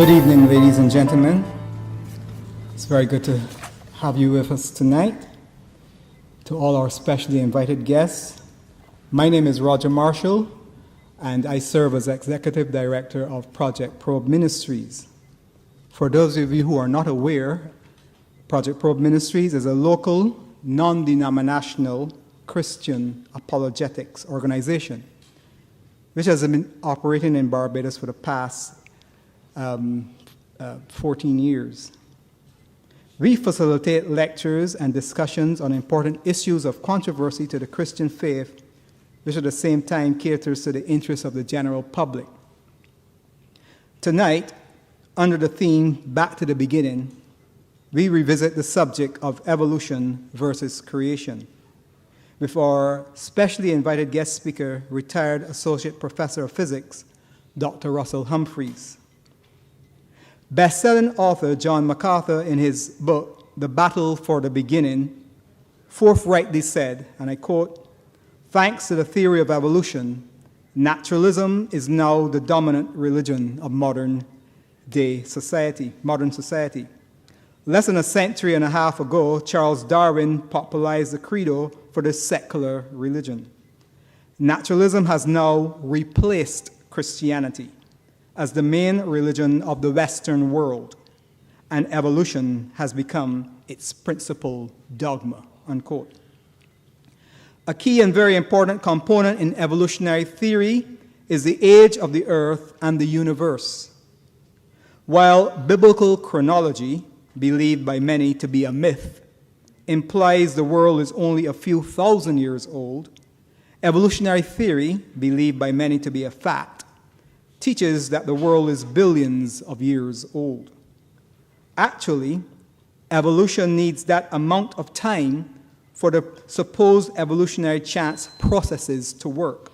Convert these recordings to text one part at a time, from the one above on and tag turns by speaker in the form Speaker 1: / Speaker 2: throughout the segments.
Speaker 1: Good evening, ladies and gentlemen. It's very good to have you with us tonight. To all our specially invited guests, my name is Roger Marshall, and I serve as Executive Director of Project Probe Ministries. For those of you who are not aware, Project Probe Ministries is a local, non-denominational Christian apologetics organization, which has been operating in Barbados for the past 14 years. We facilitate lectures and discussions on important issues of controversy to the Christian faith, which at the same time caters to the interests of the general public. Tonight, under the theme Back to the Beginning, we revisit the subject of evolution versus creation with our specially invited guest speaker, retired Associate Professor of Physics, Dr. Russell Humphreys. Best-selling author John MacArthur, in his book, The Battle for the Beginning, forthrightly said, and I quote, "Thanks to the theory of evolution, naturalism is now the dominant religion of modern society. Less than a century and a half ago, Charles Darwin popularized the credo for the secular religion. Naturalism has now replaced Christianity as the main religion of the Western world, and evolution has become its principal dogma," unquote. A key and very important component in evolutionary theory is the age of the earth and the universe. While biblical chronology, believed by many to be a myth, implies the world is only a few thousand years old, evolutionary theory, believed by many to be a fact, teaches that the world is billions of years old. Actually, evolution needs that amount of time for the supposed evolutionary chance processes to work.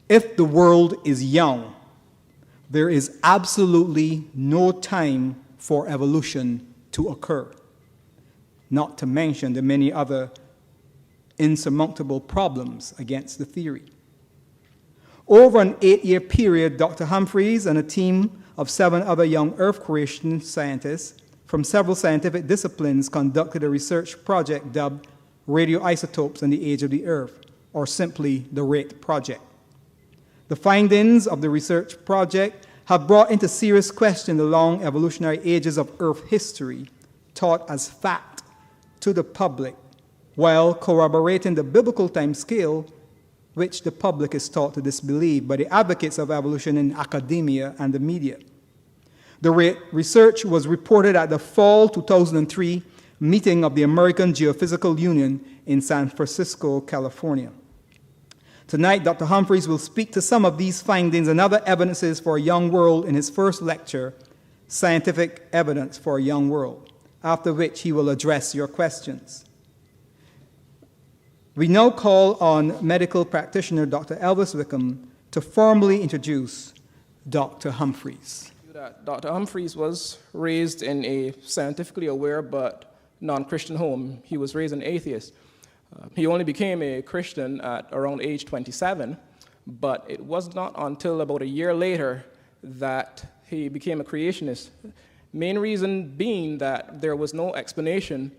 Speaker 1: If the world is young, there is absolutely no time for evolution to occur, not to mention the many other insurmountable problems against the theory. Over an 8-year period, Dr. Humphreys and a team of 7 other young Earth creation scientists from several scientific disciplines conducted a research project dubbed Radioisotopes and the Age of the Earth, or simply the RATE project. The findings of the research project have brought into serious question the long evolutionary ages of Earth history, taught as fact to the public, while corroborating the biblical time scale which the public is taught to disbelieve by the advocates of evolution in academia and the media. The research was reported at the fall 2003 meeting of the American Geophysical Union in San Francisco, California. Tonight, Dr. Humphreys will speak to some of these findings and other evidences for a young world in his first lecture, Scientific Evidence for a Young World, after which he will address your questions. We now call on medical practitioner Dr. Elvis Wickham to formally introduce Dr. Humphreys.
Speaker 2: Dr. Humphreys was raised in a scientifically aware but non-Christian home. He was raised an atheist. He only became a Christian at around age 27, but it was not until about a year later that he became a creationist. Main reason being that there was no explanation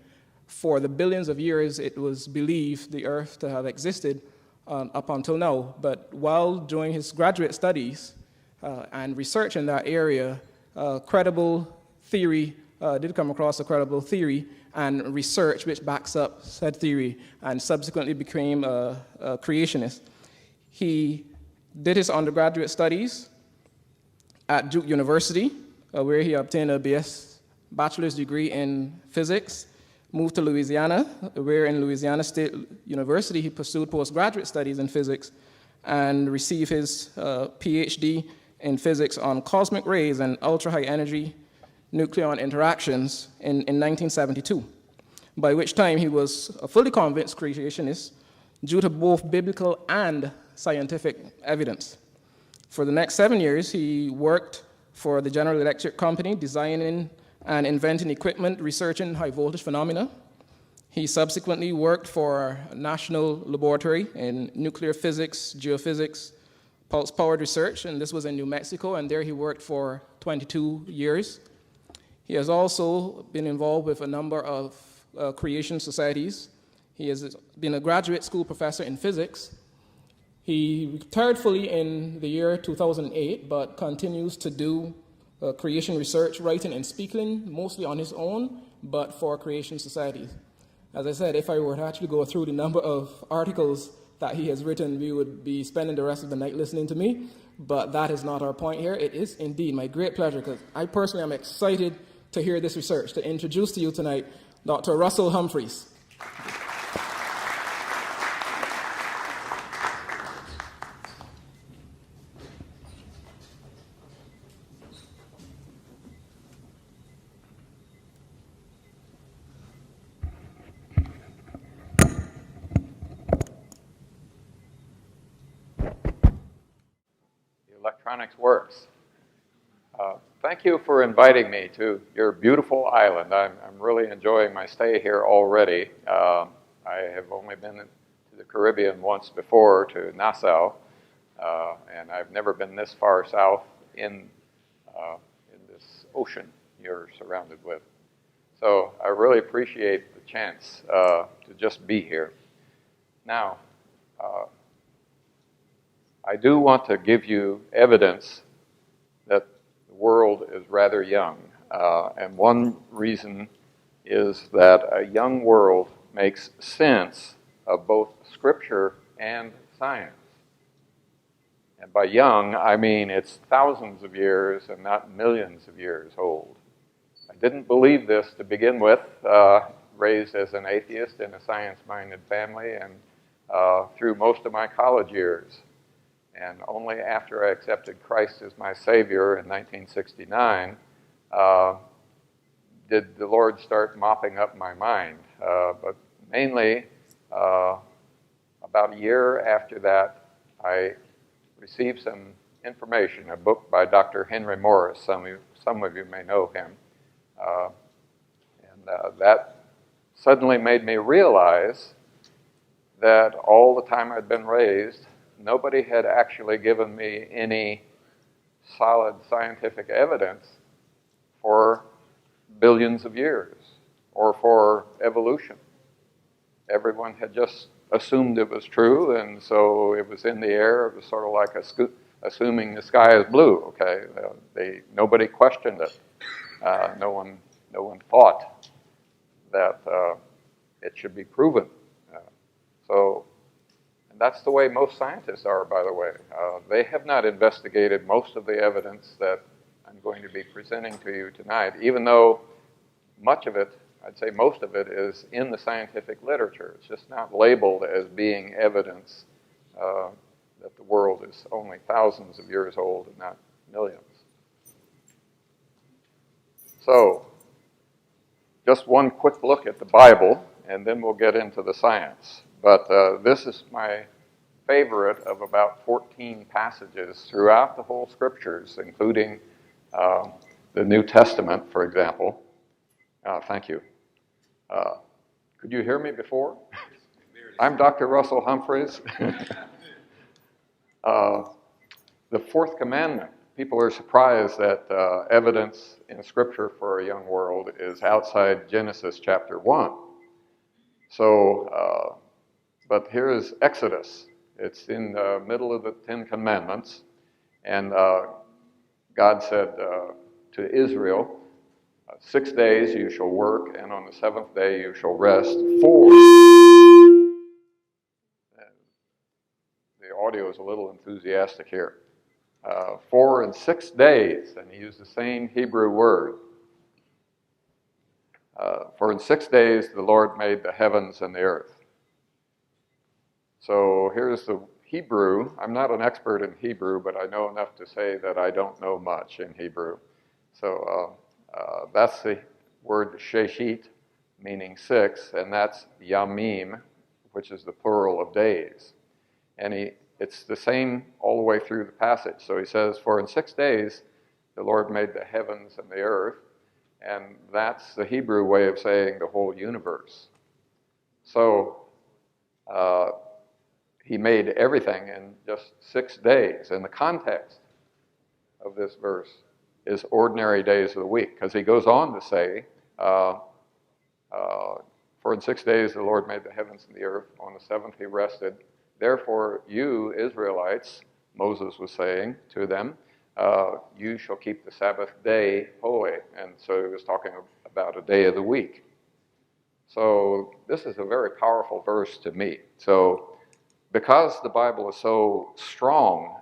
Speaker 2: for the billions of years it was believed the Earth to have existed up until now. But while doing his graduate studies and research in that area, credible theory did come across a credible theory and research which backs up said theory, and subsequently became a creationist. He did his undergraduate studies at Duke University, where he obtained a bachelor's degree in physics, moved to Louisiana, where in Louisiana State University he pursued postgraduate studies in physics and received his Ph.D. in physics on cosmic rays and ultra-high energy nucleon interactions in 1972, by which time he was a fully convinced creationist due to both biblical and scientific evidence. For the next 7 years, he worked for the General Electric Company, designing and inventing equipment, researching high voltage phenomena. He subsequently worked for a national laboratory in nuclear physics, geophysics, pulse-powered research, and this was in New Mexico, and there he worked for 22 years. He has also been involved with a number of creation societies. He has been a graduate school professor in physics. He retired fully in the year 2008, but continues to do creation research, writing and speaking, mostly on his own, but for creation societies. As I said, if I were to actually go through the number of articles that he has written, we would be spending the rest of the night listening to me, but that is not our point here. It is indeed my great pleasure, because I personally am excited to hear this research, to introduce to you tonight Dr. Russell Humphreys.
Speaker 3: Electronics works. Thank you for inviting me to your beautiful island. I'm really enjoying my stay here already. I have only been to the Caribbean once before, to Nassau, and I've never been this far south in this ocean you're surrounded with. So I really appreciate the chance to just be here. Now, I do want to give you evidence that the world is rather young. And one reason is that a young world makes sense of both scripture and science. And by young, I mean it's thousands of years and not millions of years old. I didn't believe this to begin with, raised as an atheist in a science-minded family and through most of my college years. And only after I accepted Christ as my Savior in 1969 did the Lord start mopping up my mind. But mainly, about a year after that, I received some information, a book by Dr. Henry Morris. Some of you may know him. That suddenly made me realize that all the time I'd been raised, nobody had actually given me any solid scientific evidence for billions of years or for evolution. Everyone had just assumed it was true, and so it was in the air. It was sort of like assuming the sky is blue. Okay, nobody questioned it. No one thought that it should be proven. And that's the way most scientists are, by the way. They have not investigated most of the evidence that I'm going to be presenting to you tonight, even though much of it, I'd say most of it, is in the scientific literature. It's just not labeled as being evidence that the world is only thousands of years old and not millions. So, just one quick look at the Bible, and then we'll get into the science. But this is my favorite of about 14 passages throughout the whole Scriptures, including the New Testament, for example. Thank you. Could you hear me before? I'm Dr. Russell Humphreys. The fourth commandment. People are surprised that evidence in Scripture for a young world is outside Genesis chapter 1. So, but here is Exodus. It's in the middle of the Ten Commandments. And God said to Israel, 6 days you shall work, and on the seventh day you shall rest. The audio is a little enthusiastic here. 4 and 6 days, and he used the same Hebrew word. For in 6 days the Lord made the heavens and the earth. So here's the Hebrew. I'm not an expert in Hebrew, but I know enough to say that I don't know much in Hebrew. So that's the word sheshit, meaning 6, and that's yamim, which is the plural of days. And it's the same all the way through the passage. So he says, for in 6 days the Lord made the heavens and the earth, and that's the Hebrew way of saying the whole universe. So he made everything in just 6 days. And the context of this verse is ordinary days of the week, because he goes on to say, for in 6 days the Lord made the heavens and the earth. On the seventh he rested. Therefore you, Israelites, Moses was saying to them, you shall keep the Sabbath day holy. And so he was talking about a day of the week. So this is a very powerful verse to me. So because the Bible is so strong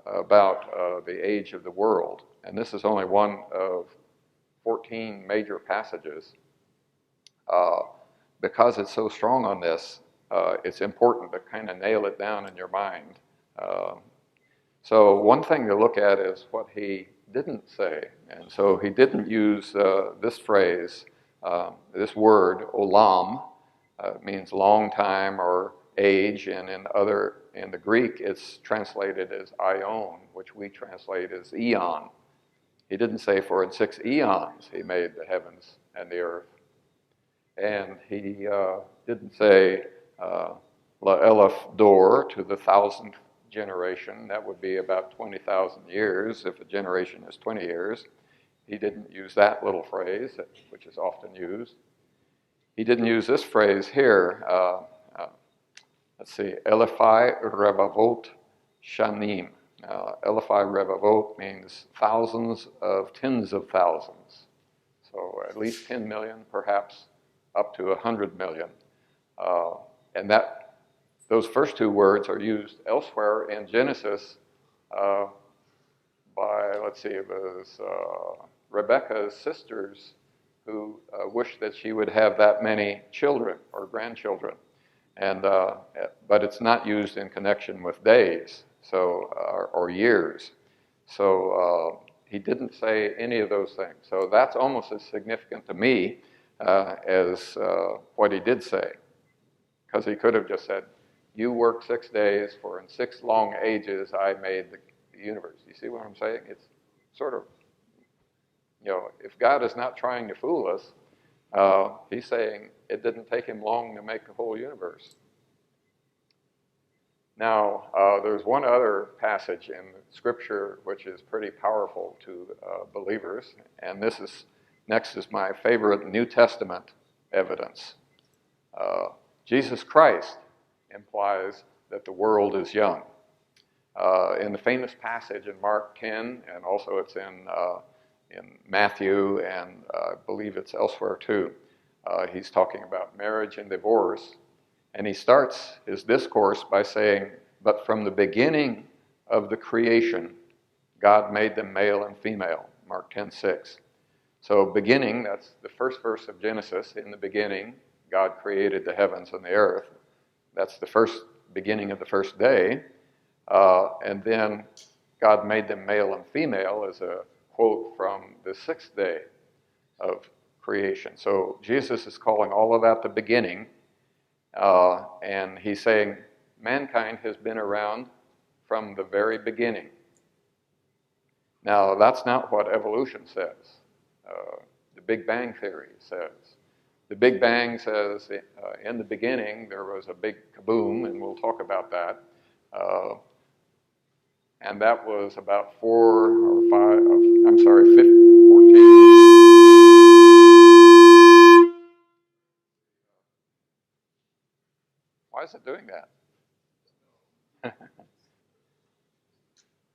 Speaker 3: about the age of the world, and this is only one of 14 major passages, because it's so strong on this, it's important to kind of nail it down in your mind. So one thing to look at is what he didn't say. And so he didn't use this phrase, this word, olam. It means long time or age, and in the Greek it's translated as aion, which we translate as eon. He didn't say for in 6 eons he made the heavens and the earth. And he didn't say la'elef dor, to the 1,000th generation. That would be about 20,000 years if a generation is 20 years. He didn't use that little phrase, which is often used. He didn't use this phrase here. Let's see, Elifai Revavot Shanim. Elifai Revavot means thousands of tens of thousands. So at least 10 million, perhaps up to 100 million. And those first two words are used elsewhere in Genesis by, let's see, it was Rebekah's sisters who wished that she would have that many children or grandchildren. And but it's not used in connection with days, so or years. So he didn't say any of those things. So that's almost as significant to me as what he did say, because he could have just said, "You work 6 days, for in 6 long ages I made the universe." You see what I'm saying? It's sort of, if God is not trying to fool us, he's saying it didn't take him long to make the whole universe. Now, there's one other passage in Scripture which is pretty powerful to believers, and next is my favorite New Testament evidence. Jesus Christ implies that the world is young. In the famous passage in Mark 10, and also it's in Matthew, and I believe it's elsewhere too, he's talking about marriage and divorce, and he starts his discourse by saying, "But from the beginning of the creation, God made them male and female," Mark 10:6. So beginning, that's the first verse of Genesis. In the beginning, God created the heavens and the earth. That's the first beginning of the first day. And then God made them male and female as a quote from the 6th day of creation. So Jesus is calling all of that the beginning. And he's saying mankind has been around from the very beginning. Now, that's not what evolution says. The Big Bang Theory says. The Big Bang says in the beginning there was a big kaboom, and we'll talk about that. And that was about 14. Why is it doing that?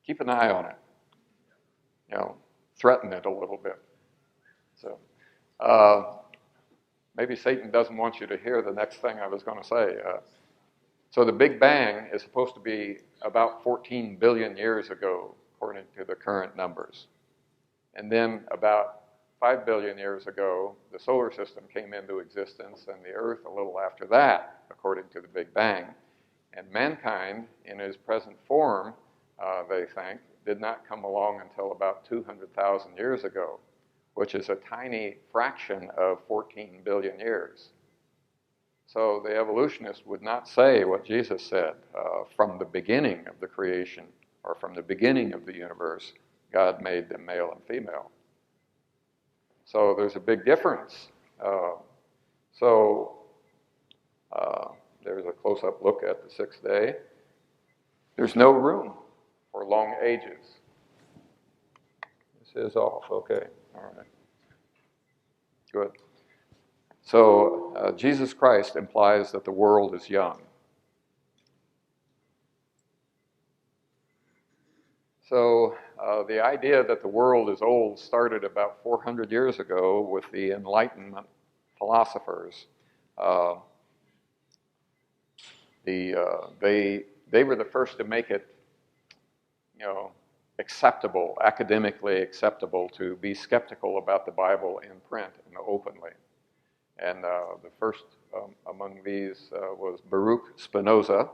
Speaker 3: Keep an eye on it. Threaten it a little bit. So maybe Satan doesn't want you to hear the next thing I was going to say. So the Big Bang is supposed to be about 14 billion years ago, according to the current numbers. And then about 5 billion years ago, the solar system came into existence, and the Earth a little after that, according to the Big Bang. And mankind, in his present form, they think, did not come along until about 200,000 years ago, which is a tiny fraction of 14 billion years. So the evolutionists would not say what Jesus said, from the beginning of the creation, or from the beginning of the universe, God made them male and female. So there's a big difference. There's a close-up look at the 6th day. There's no room for long ages. This is off, okay, all right. Good. So Jesus Christ implies that the world is young. So the idea that the world is old started about 400 years ago with the Enlightenment philosophers. They were the first to make it, acceptable, academically acceptable, to be skeptical about the Bible in print and openly. And the first among these was Baruch Spinoza,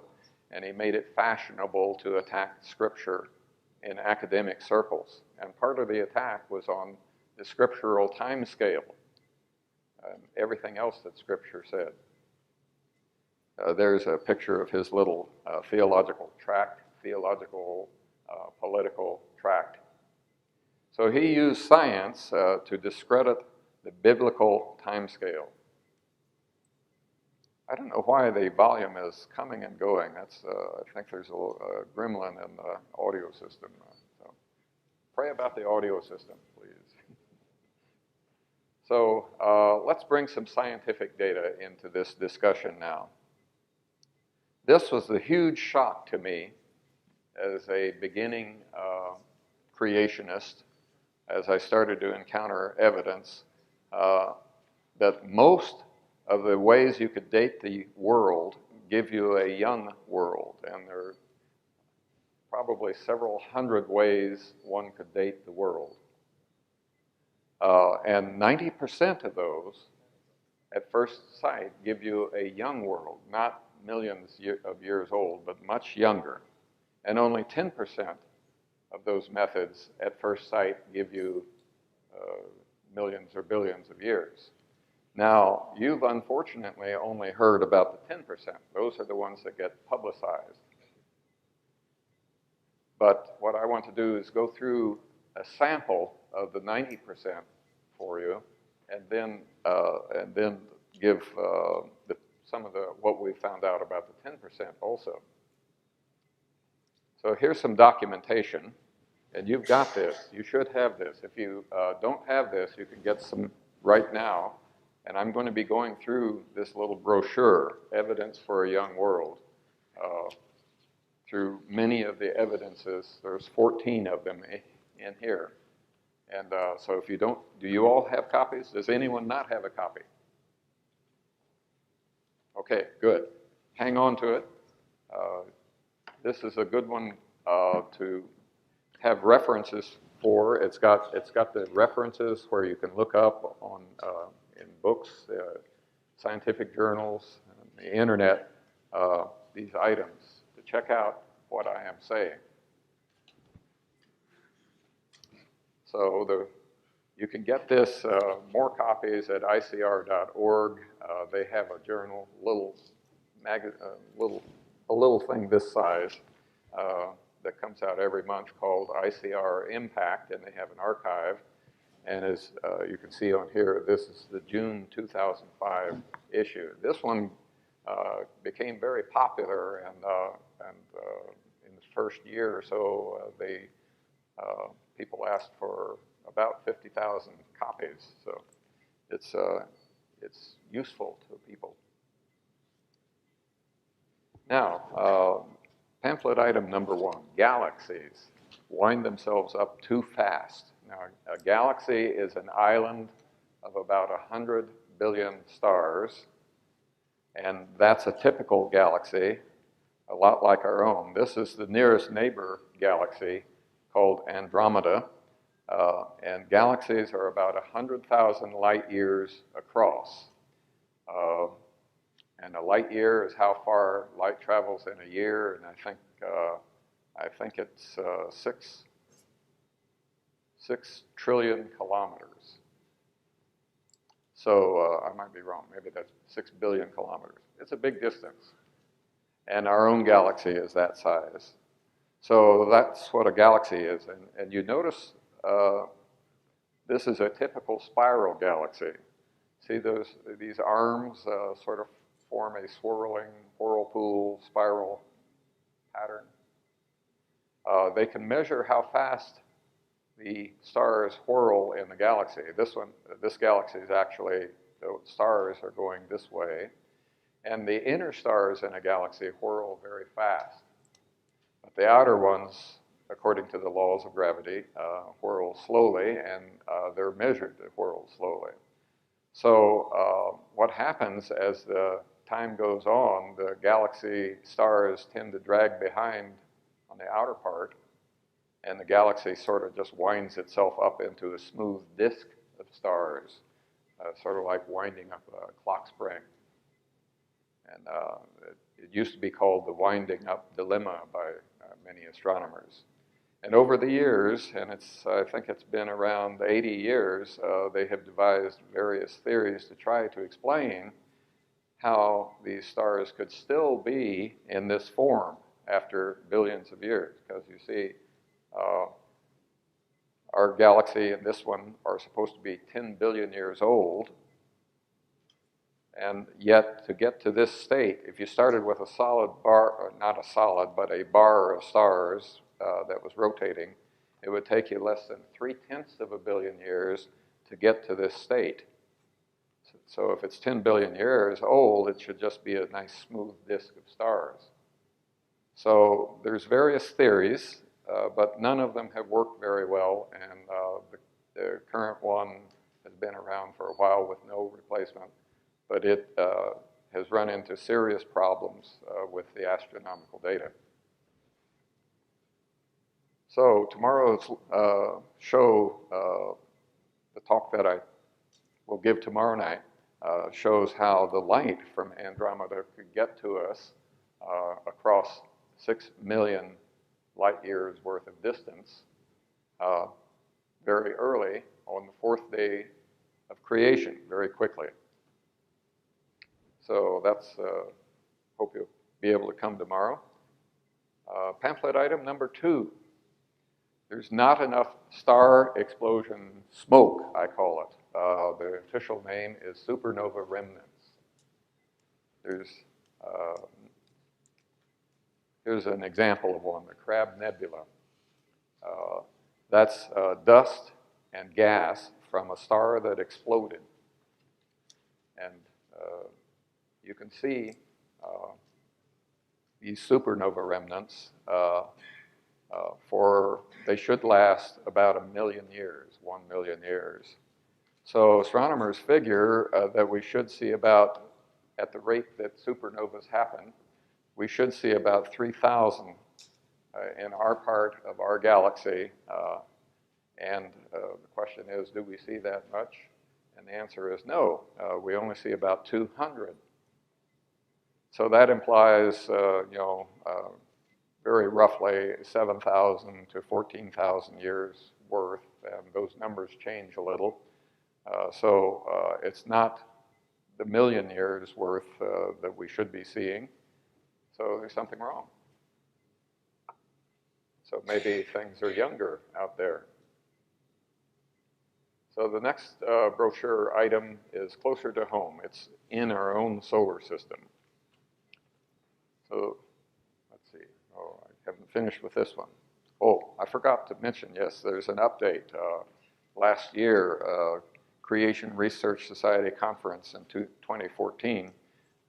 Speaker 3: and he made it fashionable to attack Scripture in academic circles. And part of the attack was on the scriptural time scale and everything else that Scripture said. There's a picture of his little theological political tract. So he used science to discredit the biblical time scale. I don't know why the volume is coming and going. That's I think there's a gremlin in the audio system. So pray about the audio system, please. So let's bring some scientific data into this discussion now. This was a huge shock to me as a beginning creationist, as I started to encounter evidence that most of the ways you could date the world give you a young world. And there are probably several hundred ways one could date the world. And 90% of those, at first sight, give you a young world, not millions of years old, but much younger. And only 10% of those methods, at first sight, give you millions or billions of years. Now, you've unfortunately only heard about the 10%. Those are the ones that get publicized. But what I want to do is go through a sample of the 90% for you, and then give some of what we found out about the 10% also. So here's some documentation, and you've got this. You should have this. If you don't have this, you can get some right now. And I'm going to be going through this little brochure, Evidence for a Young World, through many of the evidences. There's 14 of them in here. And so if you don't, do you all have copies? Does anyone not have a copy? Okay, good. Hang on to it. This is a good one to have references for. It's got the references where you can look up on in books, scientific journals, and the internet, these items to check out what I am saying. So you can get this, more copies at icr.org. They have a journal, a little thing this size that comes out every month called ICR Impact, and they have an archive. And as you can see on here, this is the June 2005 issue. This one became very popular, and in the first year or so, people asked for about 50,000 copies. So it's useful to people. Now, pamphlet item number 1, galaxies wind themselves up too fast. Now, a galaxy is an island of about 100 billion stars, and that's a typical galaxy, a lot like our own. This is the nearest neighbor galaxy called Andromeda, and galaxies are about 100,000 light years across. And a light year is how far light travels in a year, and I think it's 6 trillion kilometers. So I might be wrong. Maybe that's 6 billion kilometers. It's a big distance, and our own galaxy is that size. So that's what a galaxy is, and you notice this is a typical spiral galaxy. See these arms sort of form a swirling whirlpool spiral pattern. They can measure how fast the stars whirl in the galaxy. This galaxy is actually, the stars are going this way, and the inner stars in a galaxy whirl very fast. But the outer ones, according to the laws of gravity, whirl slowly, and they're measured to whirl slowly. So what happens as the time goes on, the galaxy stars tend to drag behind on the outer part, and the galaxy sort of just winds itself up into a smooth disk of stars, sort of like winding up a clock spring. And it used to be called the winding up dilemma by many astronomers. And over the years, and I think it's been around 80 years, they have devised various theories to try to explain how these stars could still be in this form after billions of years. Because you see, our galaxy and this one are supposed to be 10 billion years old. And yet, to get to this state, if you started with a solid bar, or not a solid, but a bar of stars that was rotating, it would take you less than 0.3 of a billion years to get to this state. So if it's 10 billion years old, it should just be a nice smooth disk of stars. So there's various theories, but none of them have worked very well, and the current one has been around for a while with no replacement. But it has run into serious problems with the astronomical data. So tomorrow's show, the talk that I will give tomorrow night, shows how the light from Andromeda could get to us across 6 million light years worth of distance very early on the 4th day of creation, very quickly. So that's, hope you'll be able to come tomorrow. Pamphlet item number 2. There's not enough star explosion smoke, I call it. The official name is supernova remnants. Here's an example of one, the Crab Nebula. That's dust and gas from a star that exploded. And you can see these supernova remnants they should last about 1 million years, 1 million years. So astronomers figure that we should see about, at the rate that supernovas happen, we should see about 3,000 in our part of our galaxy. And the question is, do we see that much? And the answer is no. We only see about 200. So that implies, very roughly 7,000 to 14,000 years worth, and those numbers change a little. So it's not the 1 million years worth that we should be seeing. So there's something wrong. So maybe things are younger out there. So the next brochure item is closer to home. It's in our own solar system. So let's see. Oh, I haven't finished with this one. Oh, I forgot to mention, yes, there's an update. Last year, Creation Research Society conference in 2014,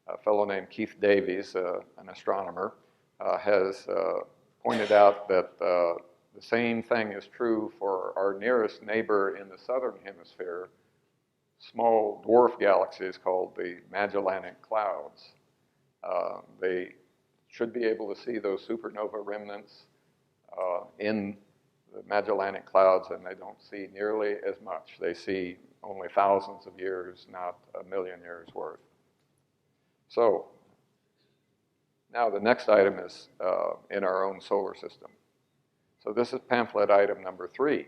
Speaker 3: a fellow named Keith Davies, an astronomer, has pointed out that the same thing is true for our nearest neighbor in the southern hemisphere, small dwarf galaxies called the Magellanic Clouds. They should be able to see those supernova remnants in the Magellanic Clouds, and they don't see nearly as much. They see only thousands of years, not 1 million years worth. So now the next item is in our own solar system. So this is pamphlet item number 3.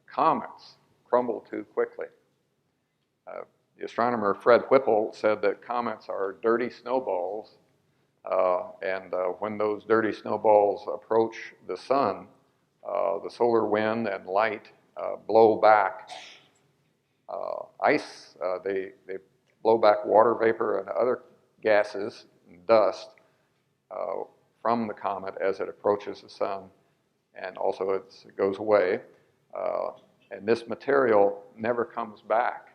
Speaker 3: Comets crumble too quickly. The astronomer Fred Whipple said that comets are dirty snowballs, and when those dirty snowballs approach the sun, the solar wind and light blow back ice. They blow back water vapor and other gases and dust from the comet as it approaches the sun. and also it goes away. And this material never comes back,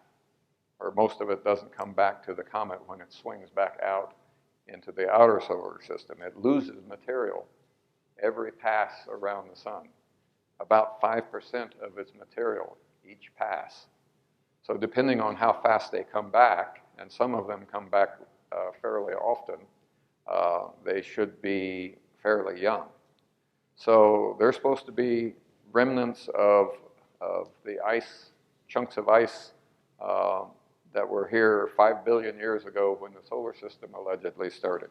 Speaker 3: or most of it doesn't come back to the comet when it swings back out into the outer solar system. It loses material every pass around the sun, about 5% of its material each pass. So depending on how fast they come back, and some of them come back fairly often, they should be fairly young. So they're supposed to be remnants of the ice, chunks of ice that were here 5 billion years ago when the solar system allegedly started.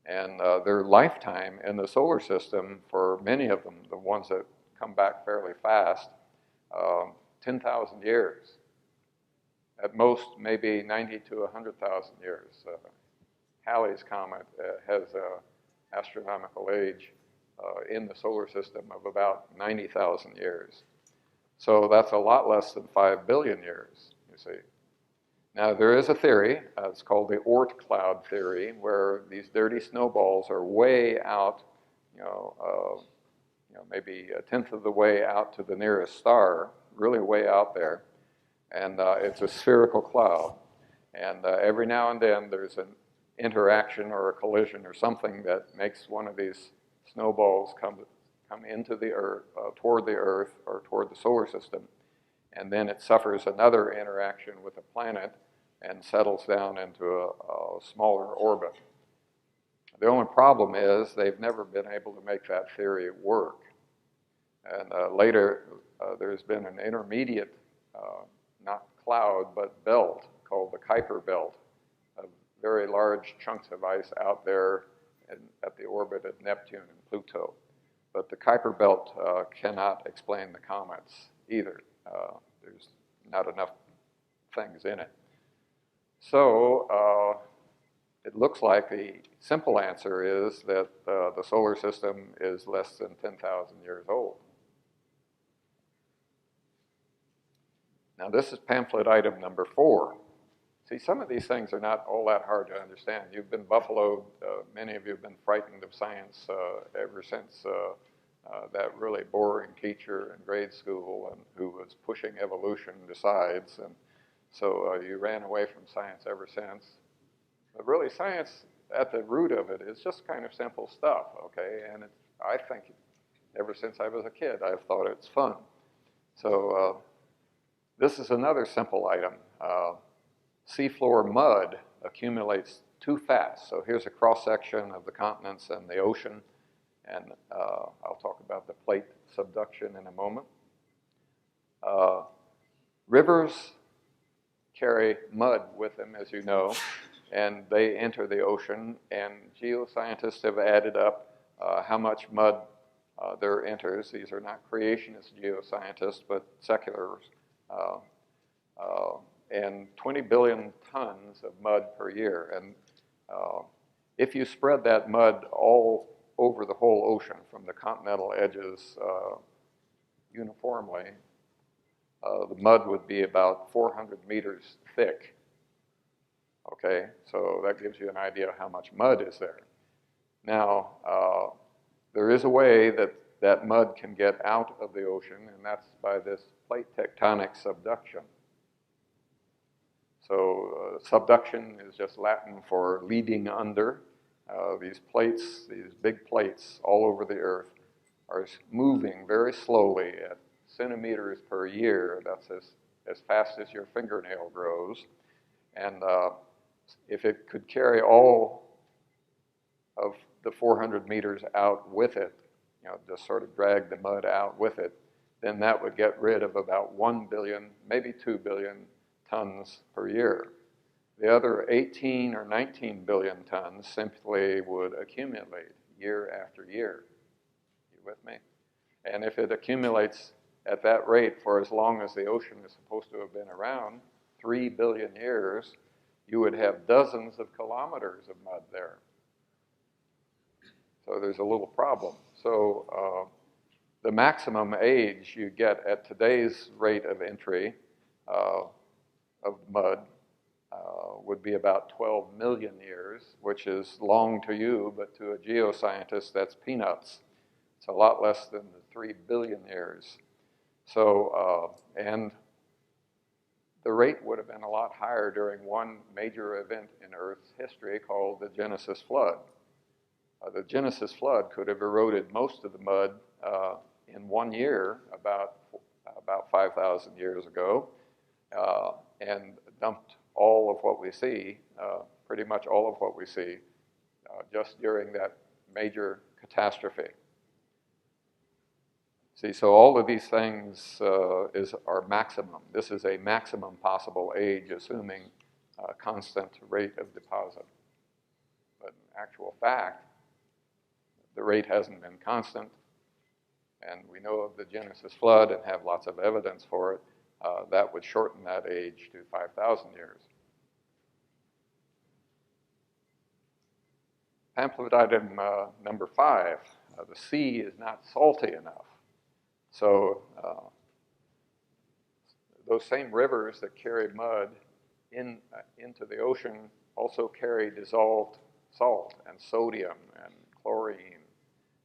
Speaker 3: And their lifetime in the solar system, for many of them, the ones that come back fairly fast, 10,000 years. At most, maybe 90 to 100,000 years. Halley's Comet has an astronomical age in the solar system of about 90,000 years. So that's a lot less than 5 billion years, you see. Now, there is a theory, it's called the Oort cloud theory, where these dirty snowballs are way out, maybe a tenth of the way out to the nearest star, really way out there. And it's a spherical cloud. And every now and then there's an interaction or a collision or something that makes one of these snowballs come into the Earth, toward the Earth or toward the solar system. And then it suffers another interaction with a planet and settles down into a smaller orbit. The only problem is they've never been able to make that theory work. And later, there's been an intermediate, not cloud, but belt called the Kuiper Belt, of very large chunks of ice out there at the orbit of Neptune and Pluto. But the Kuiper Belt cannot explain the comets either. There's not enough things in it. So it looks like the simple answer is that the solar system is less than 10,000 years old. Now this is pamphlet item number 4. See, some of these things are not all that hard to understand. You've been buffaloed, many of you have been frightened of science ever since that really boring teacher in grade school and who was pushing evolution to sides. And so you ran away from science ever since. But really science, at the root of it, is just kind of simple stuff, okay? And I think ever since I was a kid, I've thought it's fun. So this is another simple item. Seafloor mud accumulates too fast. So here's a cross-section of the continents and the ocean. And I'll talk about the plate subduction in a moment. Rivers carry mud with them, as you know, and they enter the ocean. And geoscientists have added up how much mud there enters. These are not creationist geoscientists, but seculars. And 20 billion tons of mud per year. And if you spread that mud all over the whole ocean from the continental edges uniformly, the mud would be about 400 meters thick. Okay, so that gives you an idea of how much mud is there. Now, there is a way that that mud can get out of the ocean, and that's by this plate tectonic subduction. So subduction is just Latin for leading under. These plates, these big plates all over the Earth, are moving very slowly at centimeters per year. That's as fast as your fingernail grows. And if it could carry all of the 400 meters out with it, just sort of drag the mud out with it, then that would get rid of about 1 billion, maybe 2 billion tons per year. The other 18 or 19 billion tons simply would accumulate year after year. You with me? And if it accumulates at that rate for as long as the ocean is supposed to have been around, 3 billion years, you would have dozens of kilometers of mud there. So there's a little problem. So the maximum age you get at today's rate of entry of mud would be about 12 million years, which is long to you, but to a geoscientist, that's peanuts. It's a lot less than the 3 billion years. So, and the rate would have been a lot higher during one major event in Earth's history called the Genesis flood. The Genesis flood could have eroded most of the mud in 1 year, about 5,000 years ago, and dumped all of what we see, pretty much all of what we see, just during that major catastrophe. See, so all of these things are maximum. This is a maximum possible age, assuming a constant rate of deposit. But in actual fact, the rate hasn't been constant, and we know of the Genesis flood and have lots of evidence for it. That would shorten that age to 5,000 years. Pamphlet item number 5, the sea is not salty enough. So those same rivers that carry mud into the ocean also carry dissolved salt and sodium and chlorine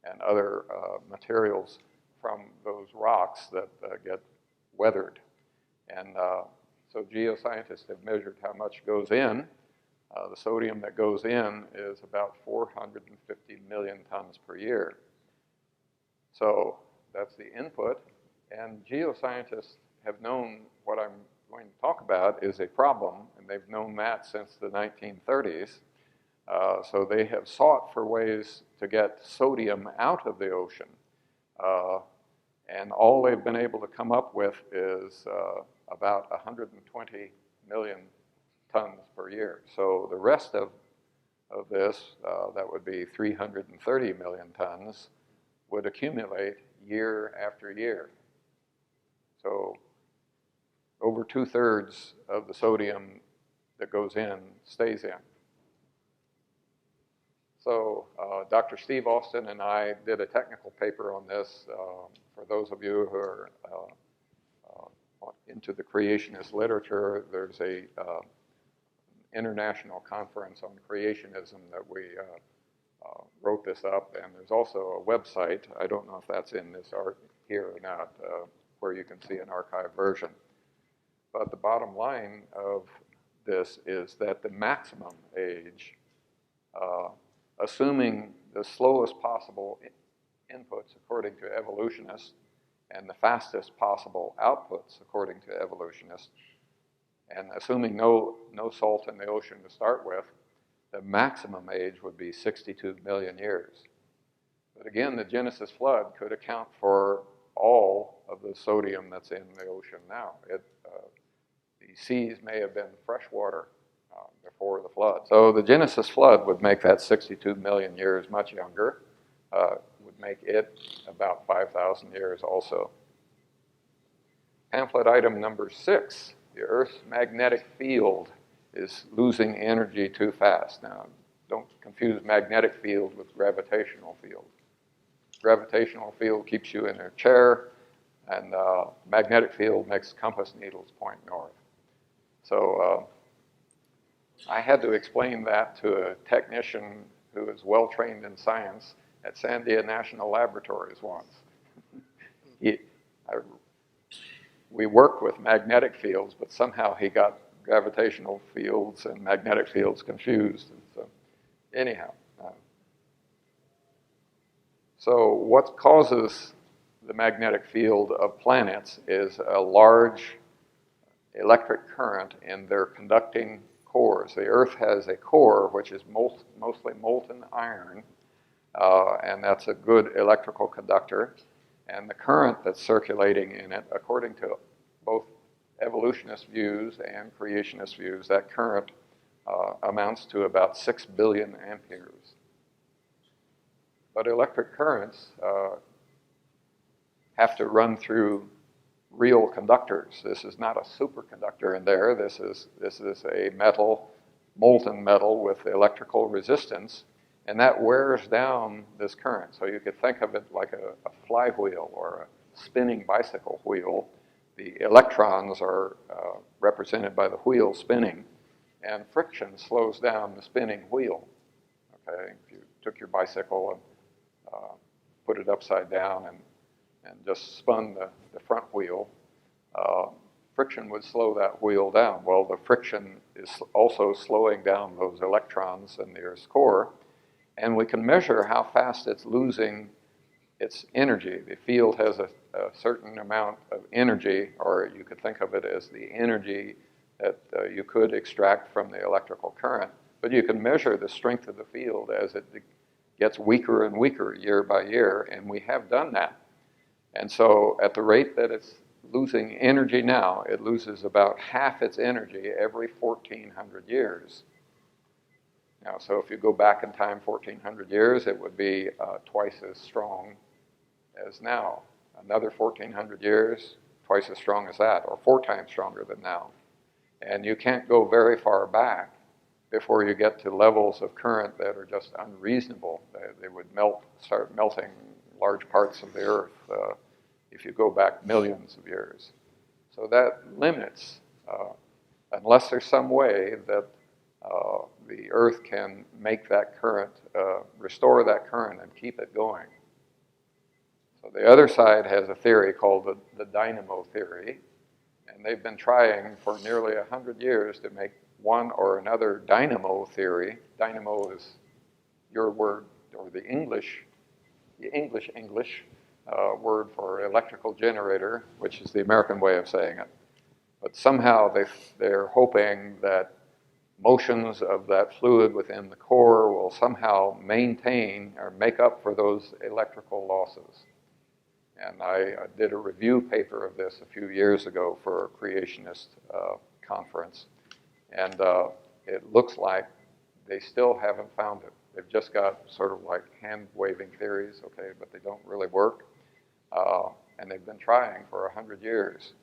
Speaker 3: and other materials from those rocks that get weathered. And so geoscientists have measured how much goes in. The sodium that goes in is about 450 million tons per year. So that's the input. And geoscientists have known what I'm going to talk about is a problem, and they've known that since the 1930s. So they have sought for ways to get sodium out of the ocean. And all they've been able to come up with is about 120 million tons per year. So the rest of this, that would be 330 million tons, would accumulate year after year. So over 2/3 of the sodium that goes in stays in. So Dr. Steve Austin and I did a technical paper on this. For those of you who are into the creationist literature, there's a international conference on creationism that we wrote this up, and there's also a website. I don't know if that's in this art here or not, where you can see an archived version. But the bottom line of this is that the maximum age, assuming the slowest possible inputs according to evolutionists and the fastest possible outputs according to evolutionists, and assuming no salt in the ocean to start with, the maximum age would be 62 million years. But again, the Genesis flood could account for all of the sodium that's in the ocean now. The seas may have been freshwater before the flood. So the Genesis flood would make that 62 million years much younger, would make it about 5,000 years also. Pamphlet item number 6, the Earth's magnetic field is losing energy too fast. Now, don't confuse magnetic field with gravitational field. Gravitational field keeps you in a chair, and magnetic field makes compass needles point north. So I had to explain that to a technician who is well-trained in science at Sandia National Laboratories once. We worked with magnetic fields, but somehow he got gravitational fields and magnetic fields confused. And so anyhow, so what causes the magnetic field of planets is a large electric current in their conducting cores. The Earth has a core which is mostly molten iron, and that's a good electrical conductor. And the current that's circulating in it, according to both evolutionist views and creationist views, that current amounts to about 6 billion amperes. But electric currents have to run through real conductors. This is not a superconductor in there. This is a metal, molten metal with electrical resistance, and that wears down this current. So you could think of it like a flywheel or a spinning bicycle wheel. The electrons are represented by the wheel spinning, and friction slows down the spinning wheel. Okay, if you took your bicycle and put it upside down and just spun the front wheel, friction would slow that wheel down. Well, the friction is also slowing down those electrons in the Earth's core, and we can measure how fast it's losing its energy. The field has a certain amount of energy, or you could think of it as the energy that you could extract from the electrical current, but you can measure the strength of the field as it gets weaker and weaker year by year, and we have done that. And so at the rate that it's losing energy now, it loses about half its energy every 1,400 years. Now, so if you go back in time 1,400 years, it would be twice as strong as now. Another 1,400 years, twice as strong as that, or 4 times stronger than now. And you can't go very far back before you get to levels of current that are just unreasonable. They would start melting large parts of the Earth if you go back millions of years. So that limits, unless there's some way that the Earth can make that current, restore that current and keep it going. So the other side has a theory called the dynamo theory, and they've been trying for nearly 100 years to make one or another dynamo theory. Dynamo is your word, or the English word for electrical generator, which is the American way of saying it. But somehow they're hoping that motions of that fluid within the core will somehow maintain or make up for those electrical losses. And I did a review paper of this a few years ago for a creationist conference. And it looks like they still haven't found it. They've just got sort of like hand-waving theories, okay, but they don't really work. And they've been trying for 100 years.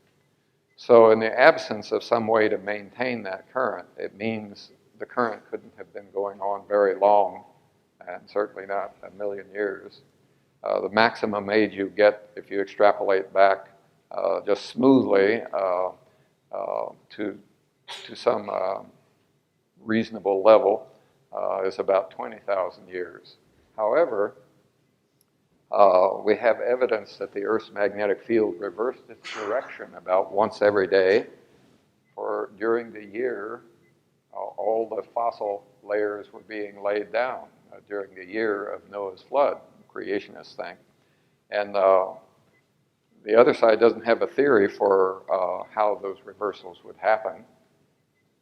Speaker 3: So in the absence of some way to maintain that current, it means the current couldn't have been going on very long, and certainly not a million years. The maximum age you get if you extrapolate back just smoothly to some reasonable level is about 20,000 years. However, we have evidence that the Earth's magnetic field reversed its direction about once every day. For during the year, all the fossil layers were being laid down during the year of Noah's flood, creationists think. And the other side doesn't have a theory for how those reversals would happen,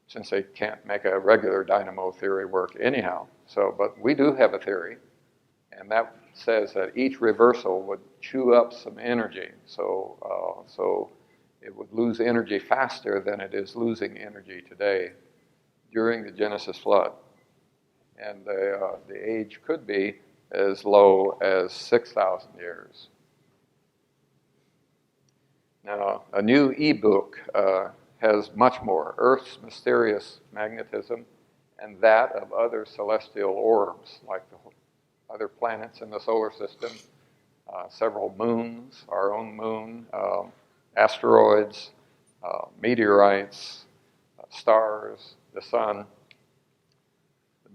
Speaker 3: since they can't make a regular dynamo theory work anyhow. So, but we do have a theory, and that says that each reversal would chew up some energy. So it would lose energy faster than it is losing energy today during the Genesis flood. And the age could be as low as 6,000 years. Now, a new ebook has much more: Earth's mysterious magnetism and that of other celestial orbs, like the other planets in the solar system, several moons, our own moon, asteroids, meteorites, stars, the sun.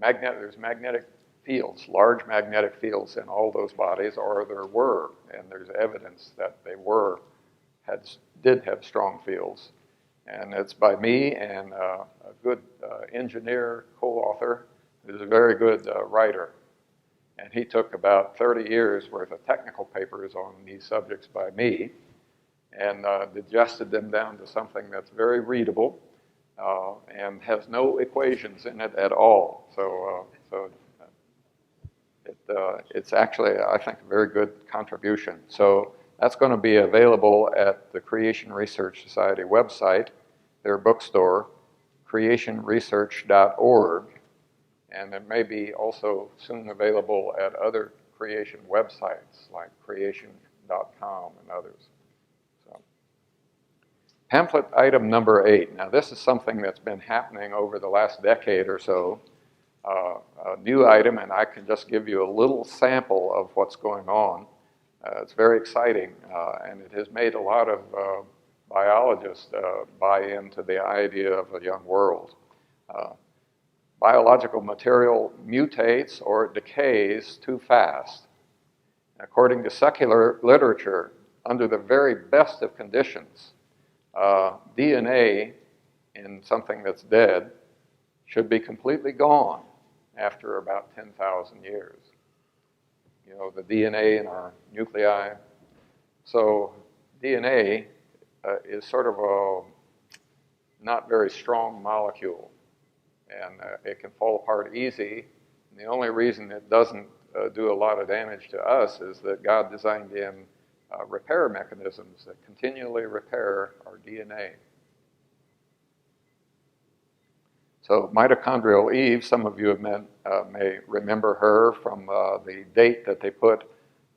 Speaker 3: There's magnetic fields, large magnetic fields in all those bodies, or there were, and there's evidence that they did have strong fields. And it's by me and a good engineer, co-author, who's a very good writer. And he took about 30 years worth of technical papers on these subjects by me and digested them down to something that's very readable and has no equations in it at all. So it's actually, I think, a very good contribution. So that's going to be available at the Creation Research Society website, their bookstore, creationresearch.org. And it may be also soon available at other creation websites like creation.com and others. So, pamphlet item number 8. Now, this is something that's been happening over the last decade or so. A new item, and I can just give you a little sample of what's going on. It's very exciting, and it has made a lot of biologists buy into the idea of a young world. Biological material mutates or decays too fast. According to secular literature, under the very best of conditions, DNA in something that's dead should be completely gone after about 10,000 years. You know, the DNA in our nuclei. So DNA is sort of a not very strong molecule, and it can fall apart easy. And the only reason it doesn't do a lot of damage to us is that God designed in repair mechanisms that continually repair our DNA. So mitochondrial Eve, some of you may remember her from the date that they put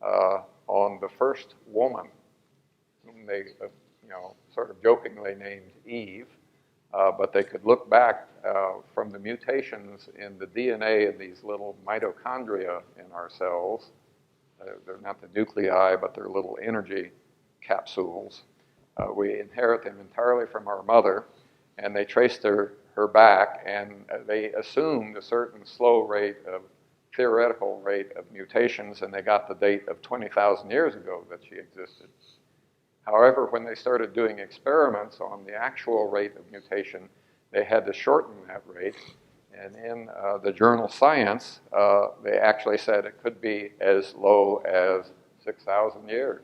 Speaker 3: on the first woman, whom they sort of jokingly named Eve. But they could look back from the mutations in the DNA in these little mitochondria in our cells. They're not the nuclei, but they're little energy capsules. We inherit them entirely from our mother, and they traced her back, and they assumed a certain theoretical rate of mutations, and they got the date of 20,000 years ago that she existed. However, when they started doing experiments on the actual rate of mutation, they had to shorten that rate. And in the journal Science, they actually said it could be as low as 6,000 years.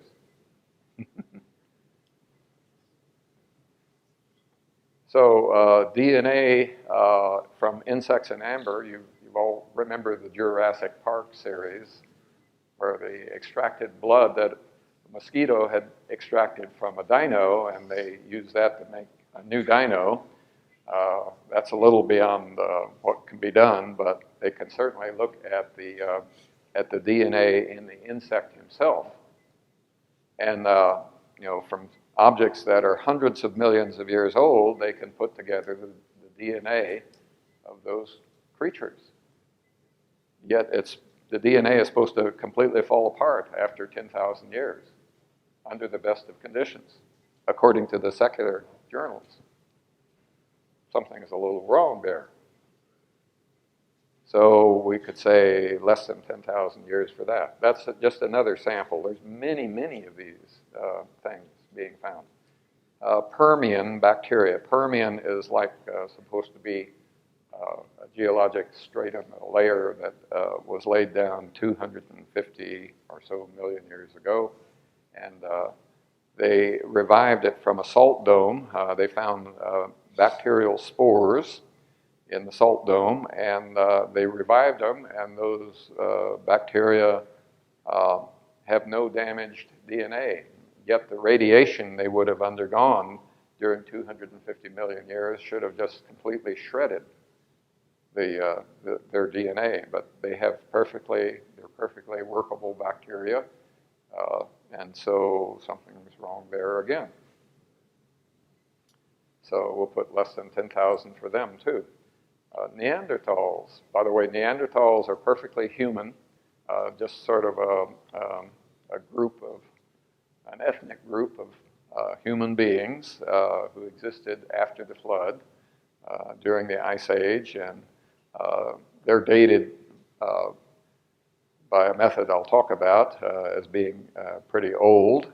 Speaker 3: So DNA from insects in amber, you all remember the Jurassic Park series, where they extracted blood that a mosquito had extracted from a dino, and they used that to make a new dino. That's a little beyond what can be done, but they can certainly look at the DNA in the insect himself. And from objects that are hundreds of millions of years old, they can put together the DNA of those creatures. Yet the DNA is supposed to completely fall apart after 10,000 years, under the best of conditions, according to the secular journals. Something is a little wrong there. So we could say less than 10,000 years for that. That's just another sample. There's many, many of these things being found. Permian bacteria. Permian is like supposed to be a geologic stratum, a layer that was laid down 250 or so million years ago. And they revived it from a salt dome. They found bacterial spores in the salt dome, and they revived them, and those bacteria have no damaged DNA. Yet the radiation they would have undergone during 250 million years should have just completely shredded their DNA. But they're perfectly workable bacteria, and so something was wrong there again. So we'll put less than 10,000 for them too. Neanderthals, by the way, Neanderthals are perfectly human, just sort of an ethnic group of human beings who existed after the flood during the Ice Age, and they're dated by a method I'll talk about as being pretty old.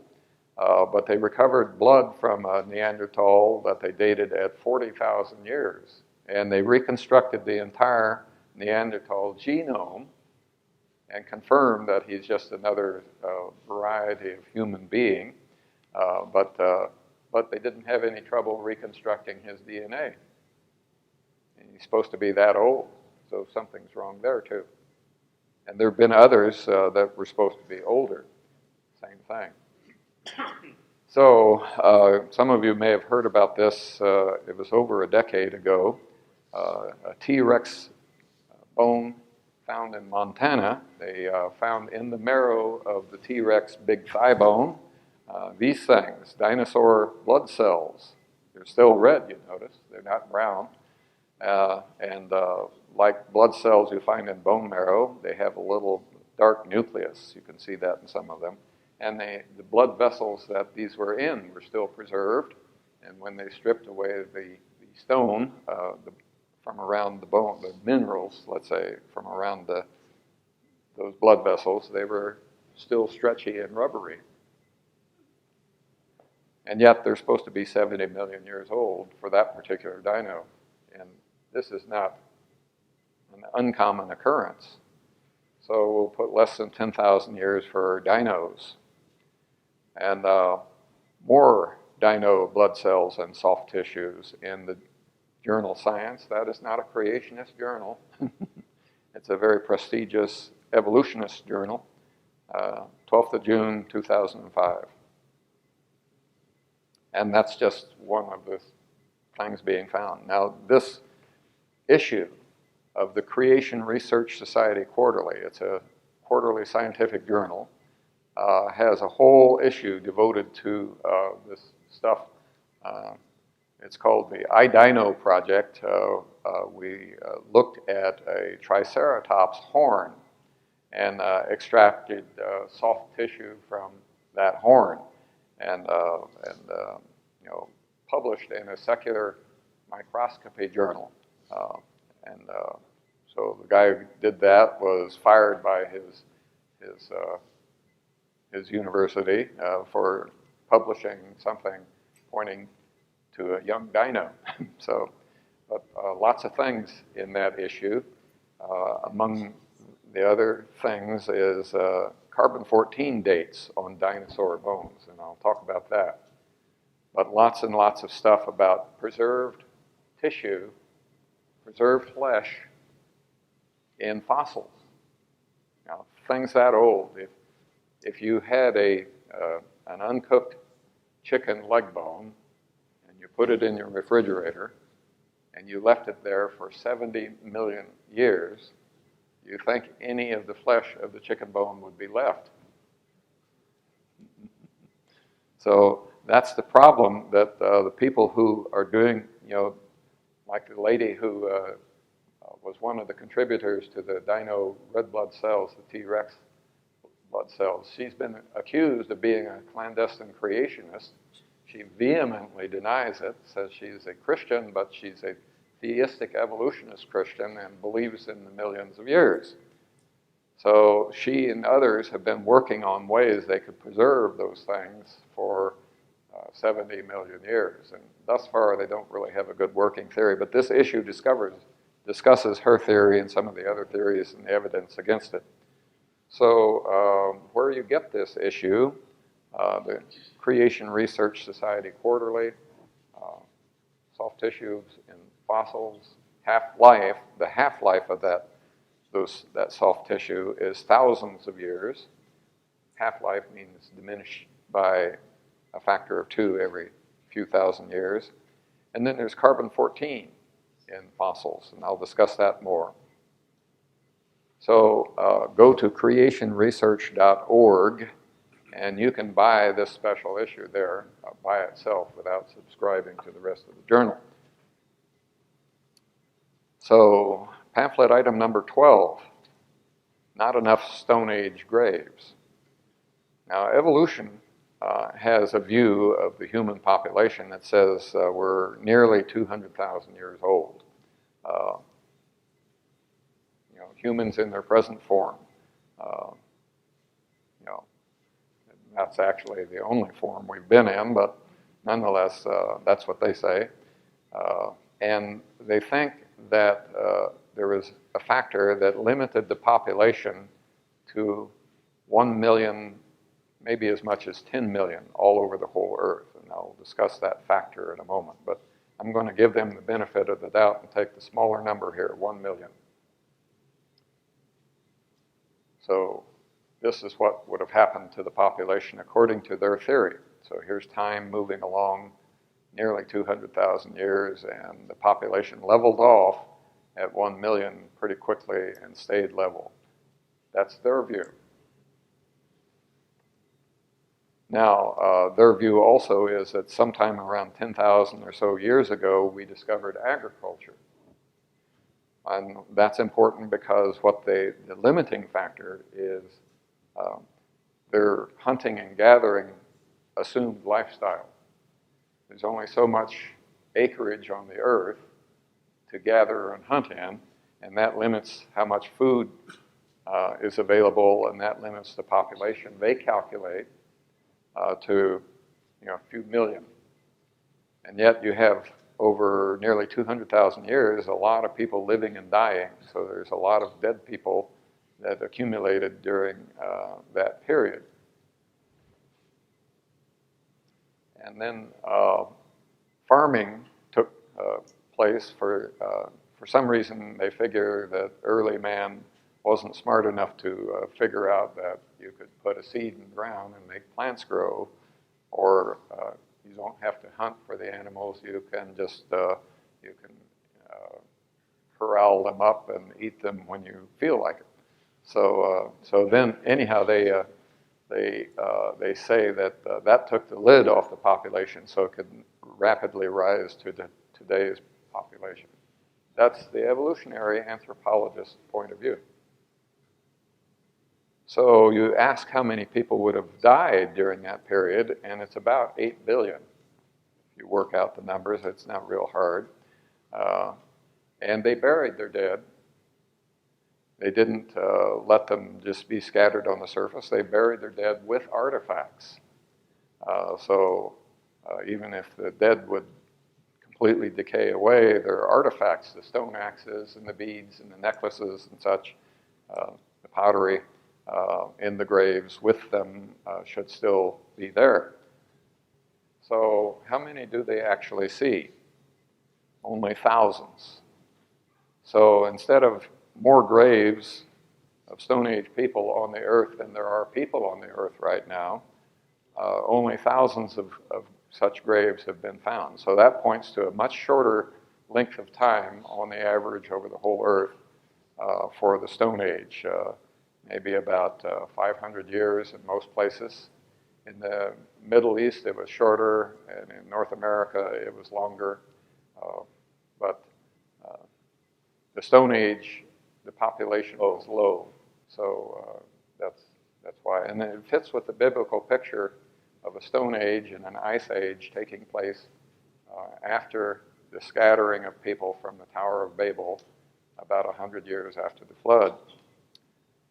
Speaker 3: But they recovered blood from a Neanderthal that they dated at 40,000 years. And they reconstructed the entire Neanderthal genome and confirmed that he's just another variety of human being. But they didn't have any trouble reconstructing his DNA. And he's supposed to be that old, so something's wrong there too. And there have been others that were supposed to be older. Same thing. So some of you may have heard about this. It was over a decade ago. A T-Rex bone found in Montana. They found in the marrow of the T-Rex big thigh bone these things, dinosaur blood cells. They're still red, you notice. They're not brown. And like blood cells you find in bone marrow, they have a little dark nucleus. You can see that in some of them. And the blood vessels that these were in were still preserved. And when they stripped away the stone from around the bone, the minerals, let's say, from around those blood vessels, they were still stretchy and rubbery. And yet they're supposed to be 70 million years old for that particular dino. And this is not an uncommon occurrence. So we'll put less than 10,000 years for dinos. And more dino blood cells and soft tissues in the journal Science. That is not a creationist journal. It's a very prestigious evolutionist journal, 12th of June, 2005. And that's just one of the things being found. Now, this issue of the Creation Research Society Quarterly, it's a quarterly scientific journal, has a whole issue devoted to this stuff. It's called the iDino Project. We looked at a Triceratops horn and extracted soft tissue from that horn and published in a secular microscopy journal. So the guy who did that was fired by his university for publishing something pointing to a young dino. So, but lots of things in that issue. Among the other things is carbon-14 dates on dinosaur bones, and I'll talk about that. But lots and lots of stuff about preserved tissue, preserved flesh in fossils. Now, things that old, if you had an uncooked chicken leg bone and you put it in your refrigerator and you left it there for 70 million years, you think any of the flesh of the chicken bone would be left. So that's the problem that the people who are doing, like the lady who was one of the contributors to the dino red blood cells, the T-Rex blood cells. She's been accused of being a clandestine creationist. She vehemently denies it, says she's a Christian, but she's a theistic evolutionist Christian and believes in the millions of years. So she and others have been working on ways they could preserve those things for 70 million years. And thus far, they don't really have a good working theory. But this issue discusses her theory and some of the other theories and the evidence against it. So where you get this issue, the Creation Research Society Quarterly, soft tissues in fossils, half-life, the half-life of that soft tissue is thousands of years. Half-life means diminished by a factor of 2 every few thousand years. And then there's carbon-14 in fossils, and I'll discuss that more. So go to creationresearch.org, and you can buy this special issue there by itself without subscribing to the rest of the journal. So pamphlet item number 12, not enough Stone Age graves. Now, evolution has a view of the human population that says we're nearly 200,000 years old. Humans in their present form. That's actually the only form we've been in, but nonetheless, that's what they say. And they think that there was a factor that limited the population to 1 million, maybe as much as 10 million all over the whole Earth. And I'll discuss that factor in a moment. But I'm going to give them the benefit of the doubt and take the smaller number here, 1 million. So this is what would have happened to the population according to their theory. So here's time moving along nearly 200,000 years, and the population leveled off at 1 million pretty quickly and stayed level. That's their view. Now, their view also is that sometime around 10,000 or so years ago, we discovered agriculture. And that's important because the limiting factor is their hunting and gathering assumed lifestyle. There's only so much acreage on the earth to gather and hunt in, and that limits how much food is available, and that limits the population. They calculate to a few million. And yet you have over nearly 200,000 years, a lot of people living and dying. So there's a lot of dead people that accumulated during that period. And then farming took place for some reason. They figure that early man wasn't smart enough to figure out that you could put a seed in the ground and make plants grow, or you don't have to hunt for the animals. You can just corral them up and eat them when you feel like it. So then anyhow they say that that took the lid off the population, so it could rapidly rise to today's population. That's the evolutionary anthropologist's point of view. So you ask how many people would have died during that period, and it's about 8 billion. If you work out the numbers, it's not real hard. And they buried their dead. They didn't let them just be scattered on the surface. They buried their dead with artifacts. So even if the dead would completely decay away, there are artifacts, the stone axes and the beads and the necklaces and such, the pottery in the graves with them should still be there. So how many do they actually see? Only thousands. So instead of more graves of Stone Age people on the earth than there are people on the earth right now, only thousands of such graves have been found. So that points to a much shorter length of time on the average over the whole earth for the Stone Age. Maybe about 500 years in most places. In the Middle East, it was shorter, and in North America, it was longer. But the Stone Age, the population was low, so that's why. And it fits with the biblical picture of a Stone Age and an Ice Age taking place after the scattering of people from the Tower of Babel, about 100 years after the flood.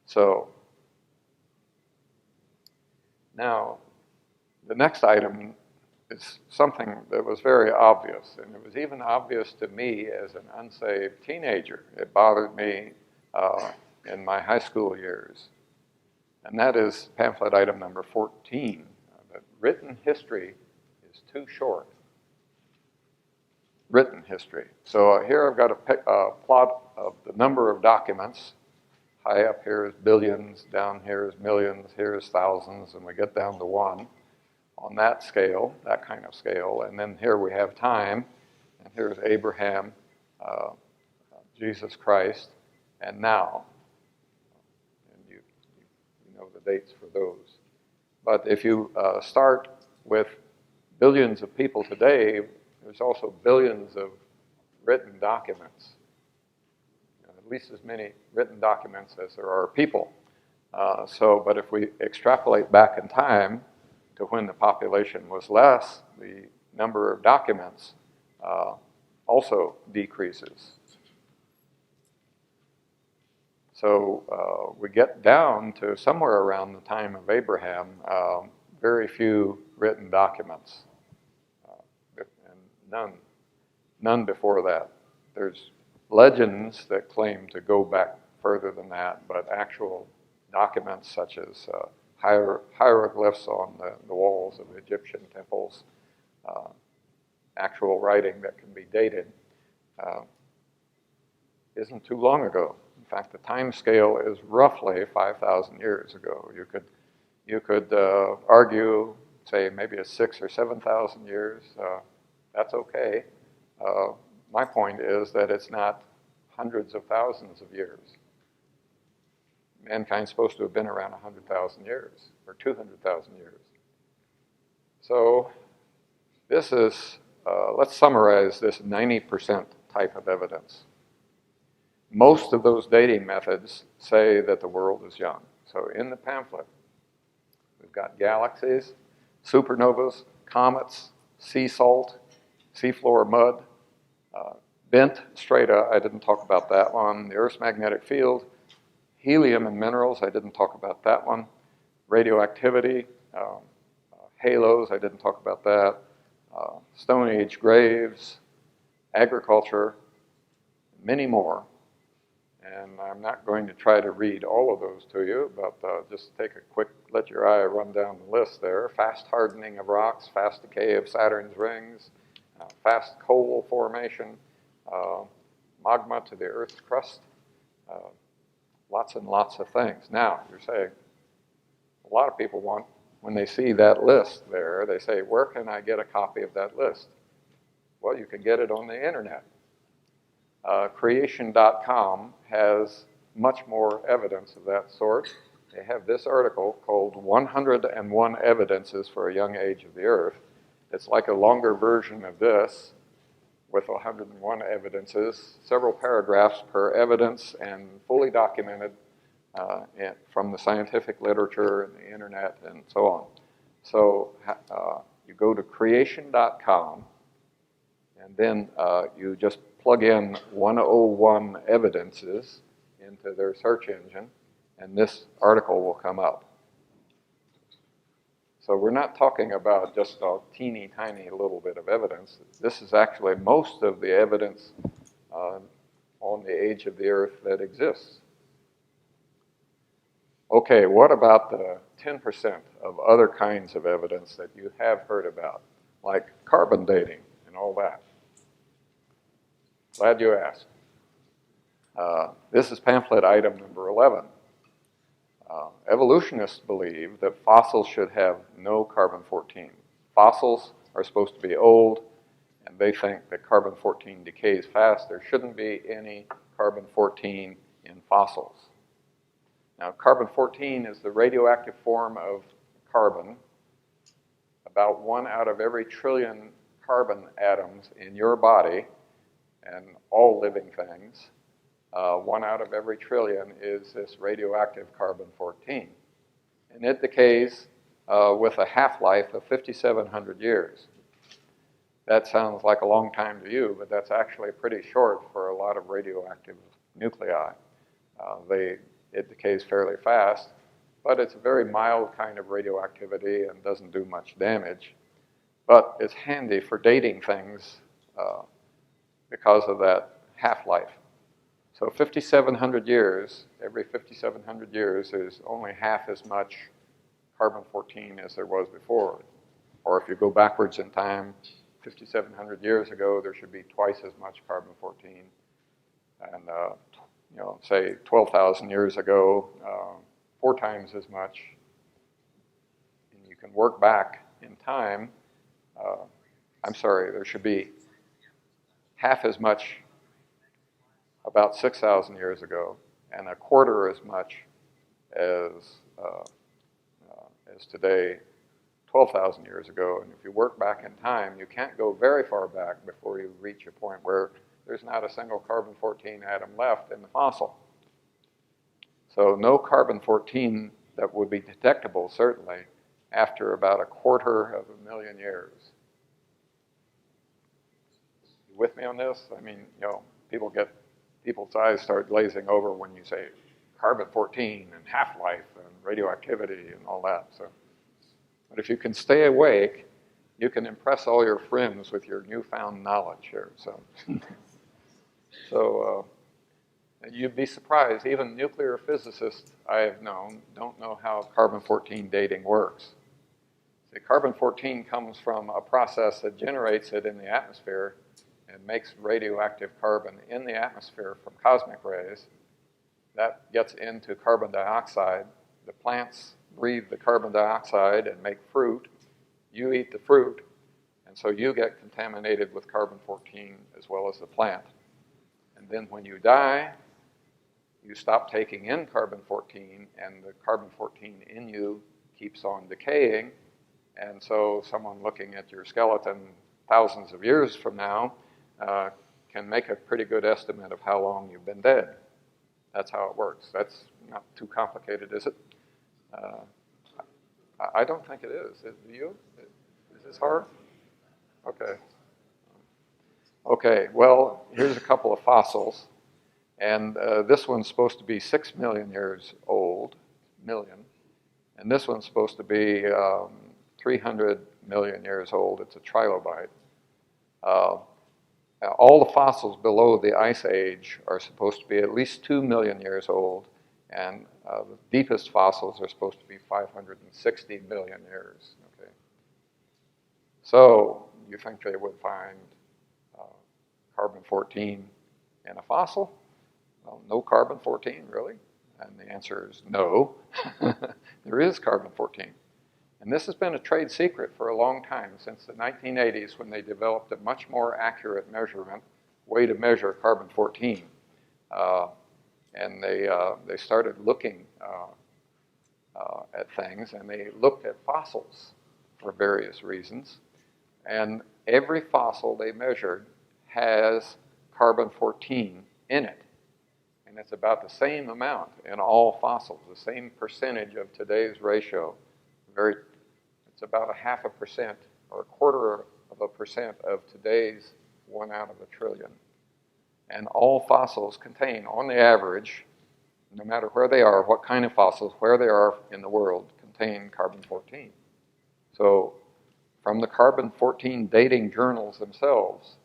Speaker 3: So now the next item is something that was very obvious, and it was even obvious to me as an unsaved teenager. It bothered me in my high school years, and that is pamphlet item number 14, that written history is too short. Written history. So here I've got a plot of the number of documents. High up here is billions, down here is millions, here is thousands, and we get down to one on that scale, that kind of scale. And then here we have time, and here's Abraham, Jesus Christ, and now. And you know the dates for those. But if you start with billions of people today, there's also billions of written documents. At least as many written documents as there are people. But if we extrapolate back in time to when the population was less, the number of documents also decreases. So we get down to somewhere around the time of Abraham, very few written documents, and none before that. There's legends that claim to go back further than that, but actual documents such as hieroglyphs on the walls of Egyptian temples, actual writing that can be dated, isn't too long ago. In fact, the time scale is roughly 5,000 years ago. You could argue, say, maybe it's 6,000 or 7,000 years. That's okay. My point is that it's not hundreds of thousands of years. Mankind's supposed to have been around 100,000 years, or 200,000 years. So this is, let's summarize this 90% type of evidence. Most of those dating methods say that the world is young. So in the pamphlet, we've got galaxies, supernovas, comets, sea salt, seafloor mud, bent strata, I didn't talk about that one, the Earth's magnetic field, Helium and minerals, I didn't talk about that one. Radioactivity, halos, I didn't talk about that. Stone Age graves, agriculture, many more. And I'm not going to try to read all of those to you, but just take a quick, let your eye run down the list there. Fast hardening of rocks, fast decay of Saturn's rings, fast coal formation, magma to the Earth's crust, lots and lots of things. Now, you're saying, a lot of people want, when they see that list there, they say, where can I get a copy of that list? Well, you can get it on the internet. Creation.com has much more evidence of that sort. They have this article called 101 Evidences for a Young Age of the Earth. It's like a longer version of this with 101 evidences, several paragraphs per evidence, and fully documented from the scientific literature and the internet and so on. So you go to creation.com, and then you just plug in 101 evidences into their search engine, and this article will come up. So we're not talking about just a teeny tiny little bit of evidence. This is actually most of the evidence on the age of the Earth that exists. Okay, what about the 10% of other kinds of evidence that you have heard about, like carbon dating and all that? Glad you asked. This is pamphlet item number 11. Evolutionists believe that fossils should have no carbon-14. Fossils are supposed to be old, and they think that carbon-14 decays fast. There shouldn't be any carbon-14 in fossils. Now, carbon-14 is the radioactive form of carbon. About 1 out of every trillion carbon atoms in your body and all living things, 1 out of every trillion is this radioactive carbon-14. And it decays with a half-life of 5,700 years. That sounds like a long time to you, but that's actually pretty short for a lot of radioactive nuclei. It decays fairly fast, but it's a very mild kind of radioactivity and doesn't do much damage. But it's handy for dating things because of that half-life. So 5,700 years, every 5,700 years, there's only half as much carbon-14 as there was before. Or if you go backwards in time, 5,700 years ago, there should be twice as much carbon-14. And say 12,000 years ago, 4 times as much. And you can work back in time. There should be half as much about 6,000 years ago, and a quarter as much as today, 12,000 years ago. And if you work back in time, you can't go very far back before you reach a point where there's not a single carbon-14 atom left in the fossil. So no carbon-14 that would be detectable, certainly, after about 250,000 years. You with me on this? I mean, people's eyes start glazing over when you say carbon-14 and half-life and radioactivity and all that. So, but if you can stay awake, you can impress all your friends with your newfound knowledge here. So you'd be surprised. Even nuclear physicists I have known don't know how carbon-14 dating works. See, carbon-14 comes from a process that generates it in the atmosphere and makes radioactive carbon in the atmosphere from cosmic rays. That gets into carbon dioxide. The plants breathe the carbon dioxide and make fruit. You eat the fruit, and so you get contaminated with carbon-14 as well as the plant. And then when you die, you stop taking in carbon-14, and the carbon-14 in you keeps on decaying. And so someone looking at your skeleton thousands of years from now can make a pretty good estimate of how long you've been dead. That's how it works. That's not too complicated, is it? I don't think it is. Do you? Is this hard? Okay. Okay, well, here's a couple of fossils. And this one's supposed to be 6 million years old, and this one's supposed to be 300 million years old. It's a trilobite. All the fossils below the Ice Age are supposed to be at least 2 million years old, and the deepest fossils are supposed to be 560 million years. Okay. So you think they would find carbon-14 in a fossil? Well, no carbon-14, really? And the answer is no. There is carbon-14. And this has been a trade secret for a long time, since the 1980s, when they developed a much more accurate way to measure carbon-14. And they started looking at things, and they looked at fossils for various reasons. And every fossil they measured has carbon-14 in it. And it's about the same amount in all fossils, the same percentage of today's ratio. It's about 0.5% or 0.25% of today's 1 out of a trillion. And all fossils contain, on the average, no matter where they are, what kind of fossils, where they are in the world, contain carbon-14. So from the carbon-14 dating journals themselves,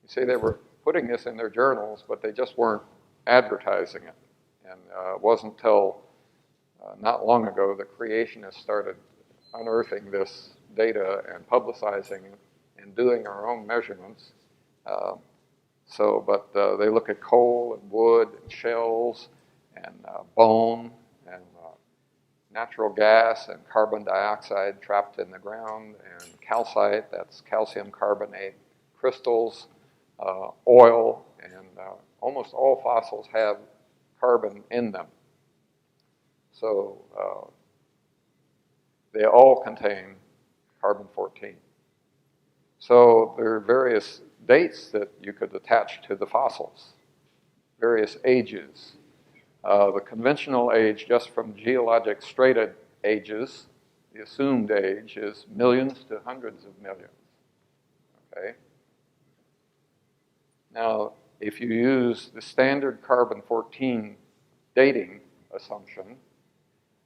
Speaker 3: you see they were putting this in their journals, but they just weren't advertising it. And it wasn't until not long ago the creationists started unearthing this data and publicizing it and doing our own measurements. But they look at coal and wood and shells and bone and natural gas and carbon dioxide trapped in the ground and calcite, that's calcium carbonate, crystals, oil, and almost all fossils have carbon in them. So they all contain carbon-14. So there are various dates that you could attach to the fossils, various ages. The conventional age, just from geologic strata ages, the assumed age is millions to hundreds of millions. Okay? Now, if you use the standard carbon-14 dating assumption,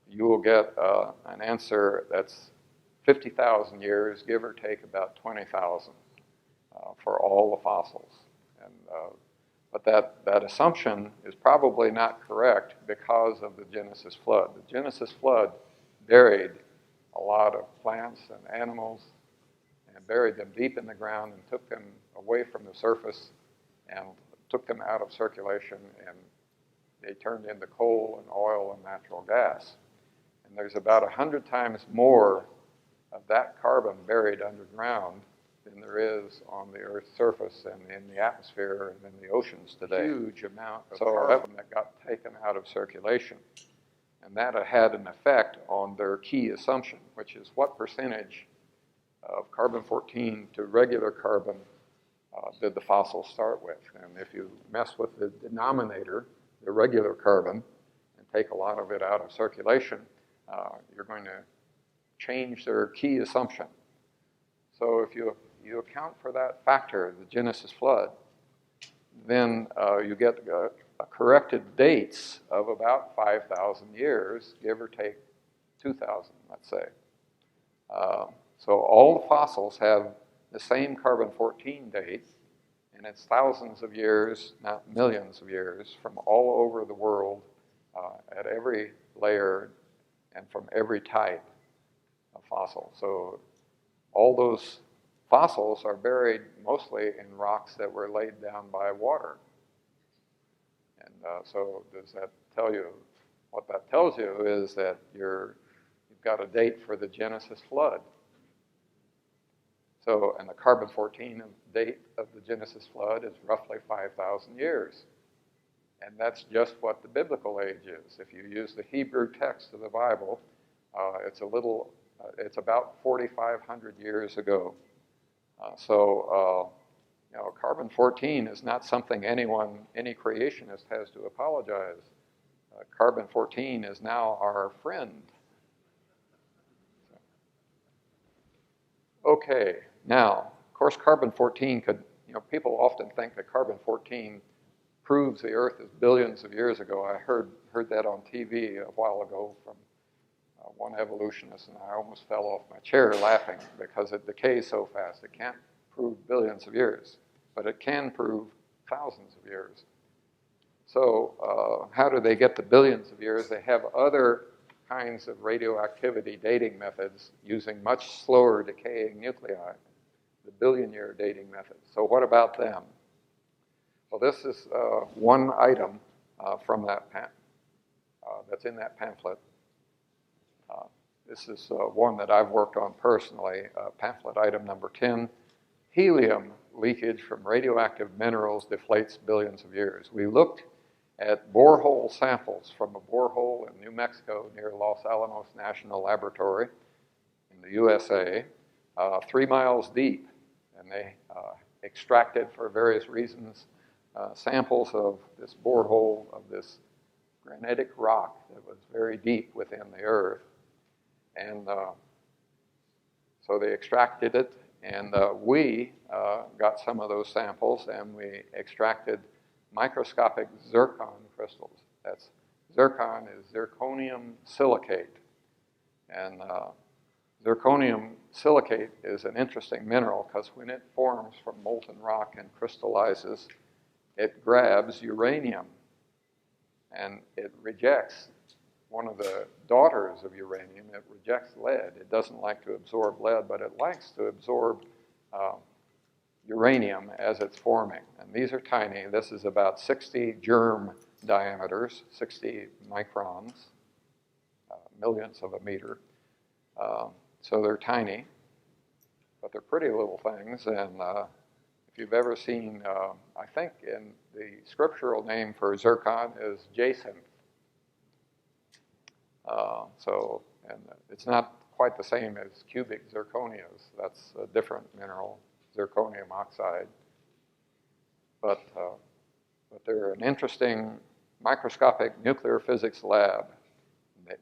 Speaker 3: you will get an answer that's 50,000 years, give or take about 20,000 for all the fossils. And, but that assumption is probably not correct because of the Genesis flood. The Genesis flood buried a lot of plants and animals and buried them deep in the ground and took them away from the surface and took them out of circulation, and they turned into coal and oil and natural gas. And there's about 100 times more of that carbon buried underground than there is on the Earth's surface and in the atmosphere and in the oceans today. Huge amount of carbon that got taken out of circulation. And that had an effect on their key assumption, which is what percentage of carbon-14 to regular carbon did the fossils start with. And if you mess with the denominator, the regular carbon, and take a lot of it out of circulation, you're going to change their key assumption. So if you account for that factor, the Genesis flood, then you get corrected dates of about 5,000 years, give or take 2,000, let's say. So all the fossils have the same carbon-14 date, and it's thousands of years, not millions of years, from all over the world at every layer and from every type of fossil. So all those fossils are buried mostly in rocks that were laid down by water. And so does that tell you? What that tells you is that you've got a date for the Genesis flood. So, and the carbon-14 date of the Genesis flood is roughly 5,000 years. And that's just what the biblical age is. If you use the Hebrew text of the Bible, it's about 4,500 years ago. Carbon-14 is not something any creationist has to apologize. Carbon-14 is now our friend. Okay, now, of course, carbon-14 could, people often think that carbon-14 proves the Earth is billions of years ago. I heard that on TV a while ago from one evolutionist, and I almost fell off my chair laughing because it decays so fast. It can't prove billions of years, but it can prove thousands of years. So how do they get to billions of years? They have other kinds of radioactivity dating methods using much slower decaying nuclei, the billion-year dating method. So what about them? Well, this is one item from that that's in that pamphlet. This is one that I've worked on personally, pamphlet item number 10. Helium leakage from radioactive minerals deflates billions of years. We looked at borehole samples from a borehole in New Mexico near Los Alamos National Laboratory in the USA, 3 miles deep, and they extracted, for various reasons, samples of this borehole of this granitic rock that was very deep within the earth. And so they extracted it, and we got some of those samples, and we extracted microscopic zircon crystals. That's zircon is zirconium silicate. And zirconium silicate is an interesting mineral because when it forms from molten rock and crystallizes, it grabs uranium and it rejects one of the daughters of uranium. It rejects lead. It doesn't like to absorb lead, but it likes to absorb uranium as it's forming. And these are tiny. This is about 60 germ diameters, 60 microns, millionths of a meter. So they're tiny, but they're pretty little things. And if you've ever seen, I think in the scriptural name for zircon is jacinth. And it's not quite the same as cubic zirconias. That's a different mineral, zirconium oxide. But they're an interesting microscopic nuclear physics lab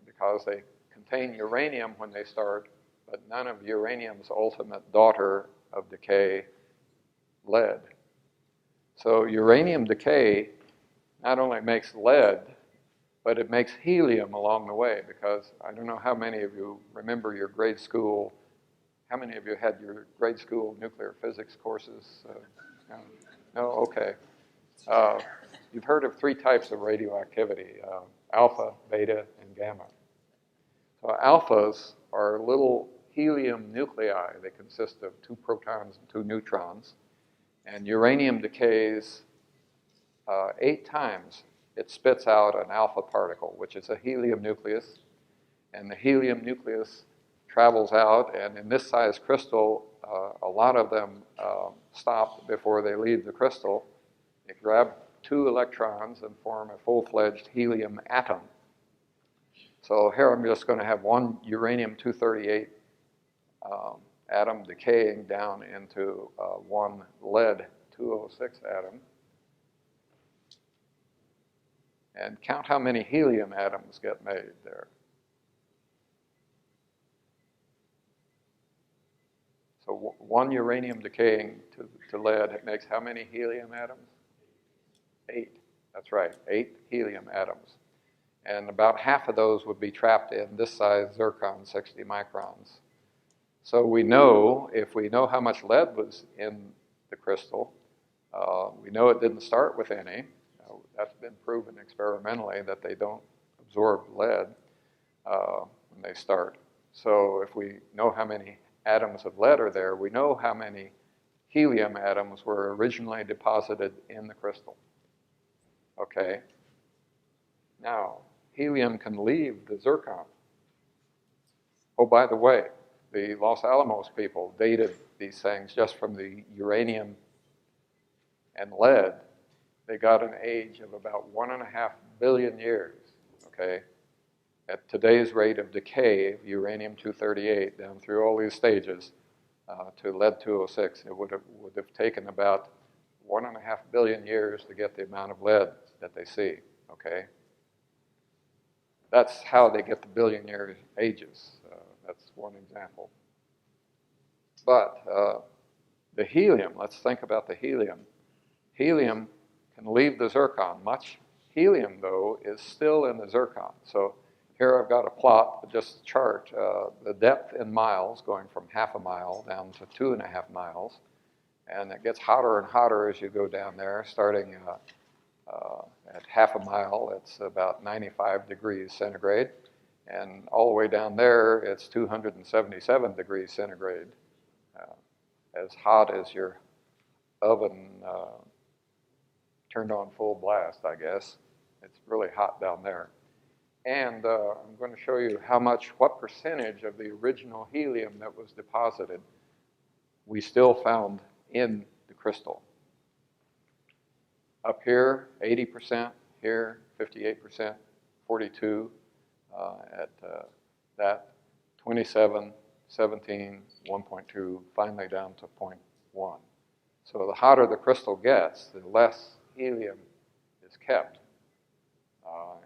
Speaker 3: because they contain uranium when they start, but none of uranium's ultimate daughter of decay, lead. So uranium decay not only makes lead, but it makes helium along the way, because I don't know how many of you remember your grade school. How many of you had your grade school nuclear physics courses? No? Okay. You've heard of 3 types of radioactivity, alpha, beta, and gamma. So alphas are little helium nuclei. They consist of 2 protons and 2 neutrons. And uranium decays 8 times. It spits out an alpha particle, which is a helium nucleus. And the helium nucleus travels out, and in this size crystal, a lot of them stop before they leave the crystal. They grab 2 electrons and form a full-fledged helium atom. So here I'm just going to have one uranium-238 atom decaying down into one lead-206 atom. And count how many helium atoms get made there. So one uranium decaying to lead, it makes how many helium atoms? 8. That's right, 8 helium atoms. And about half of those would be trapped in this size zircon, 60 microns. So we know, if we know how much lead was in the crystal, we know it didn't start with any. That's been proven experimentally that they don't absorb lead when they start. So if we know how many atoms of lead are there, we know how many helium atoms were originally deposited in the crystal. Okay. Now, helium can leave the zircon. Oh, by the way, the Los Alamos people dated these things just from the uranium and lead. They got an age of about 1.5 billion years, okay? At today's rate of decay of uranium-238 down through all these stages to lead-206, it would have taken about 1.5 billion years to get the amount of lead that they see, okay? That's how they get the billion-year ages. That's one example. But the helium, let's think about the helium. Helium can leave the zircon. Much helium, though, is still in the zircon. So here I've got a plot, just a chart, the depth in miles going from half a mile down to 2.5 miles. And it gets hotter and hotter as you go down there, starting at half a mile, it's about 95 degrees centigrade. And all the way down there, it's 277 degrees centigrade. As hot as your oven turned on full blast, I guess. It's really hot down there. And I'm going to show you what percentage of the original helium that was deposited we still found in the crystal. Up here, 80%, here, 58%, 42, at that, 27, 17, 1.2, finally down to 0.1. So the hotter the crystal gets, the less helium is kept.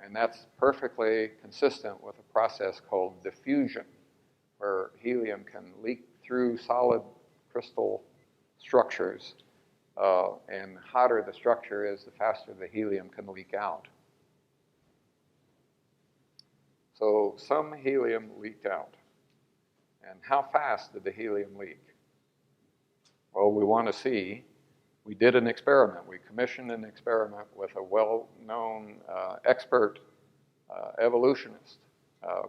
Speaker 3: And that's perfectly consistent with a process called diffusion, where helium can leak through solid crystal structures. And the hotter the structure is, the faster the helium can leak out. So some helium leaked out. And how fast did the helium leak? Well, we want to see. We did an experiment. We commissioned an experiment with a well-known expert evolutionist.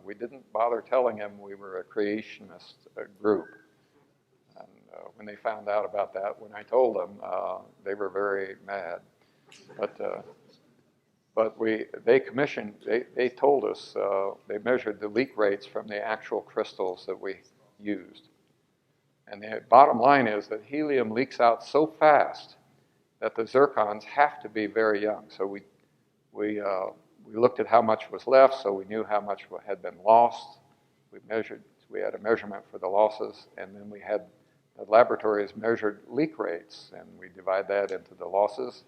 Speaker 3: We didn't bother telling him we were a creationist group. And when they found out about that, when I told them, they were very mad. But they told us, they measured the leak rates from the actual crystals that we used. And the bottom line is that helium leaks out so fast that the zircons have to be very young. So we looked at how much was left, so we knew how much had been lost. We had a measurement for the losses, and then the laboratories measured leak rates, and we divide that into the losses.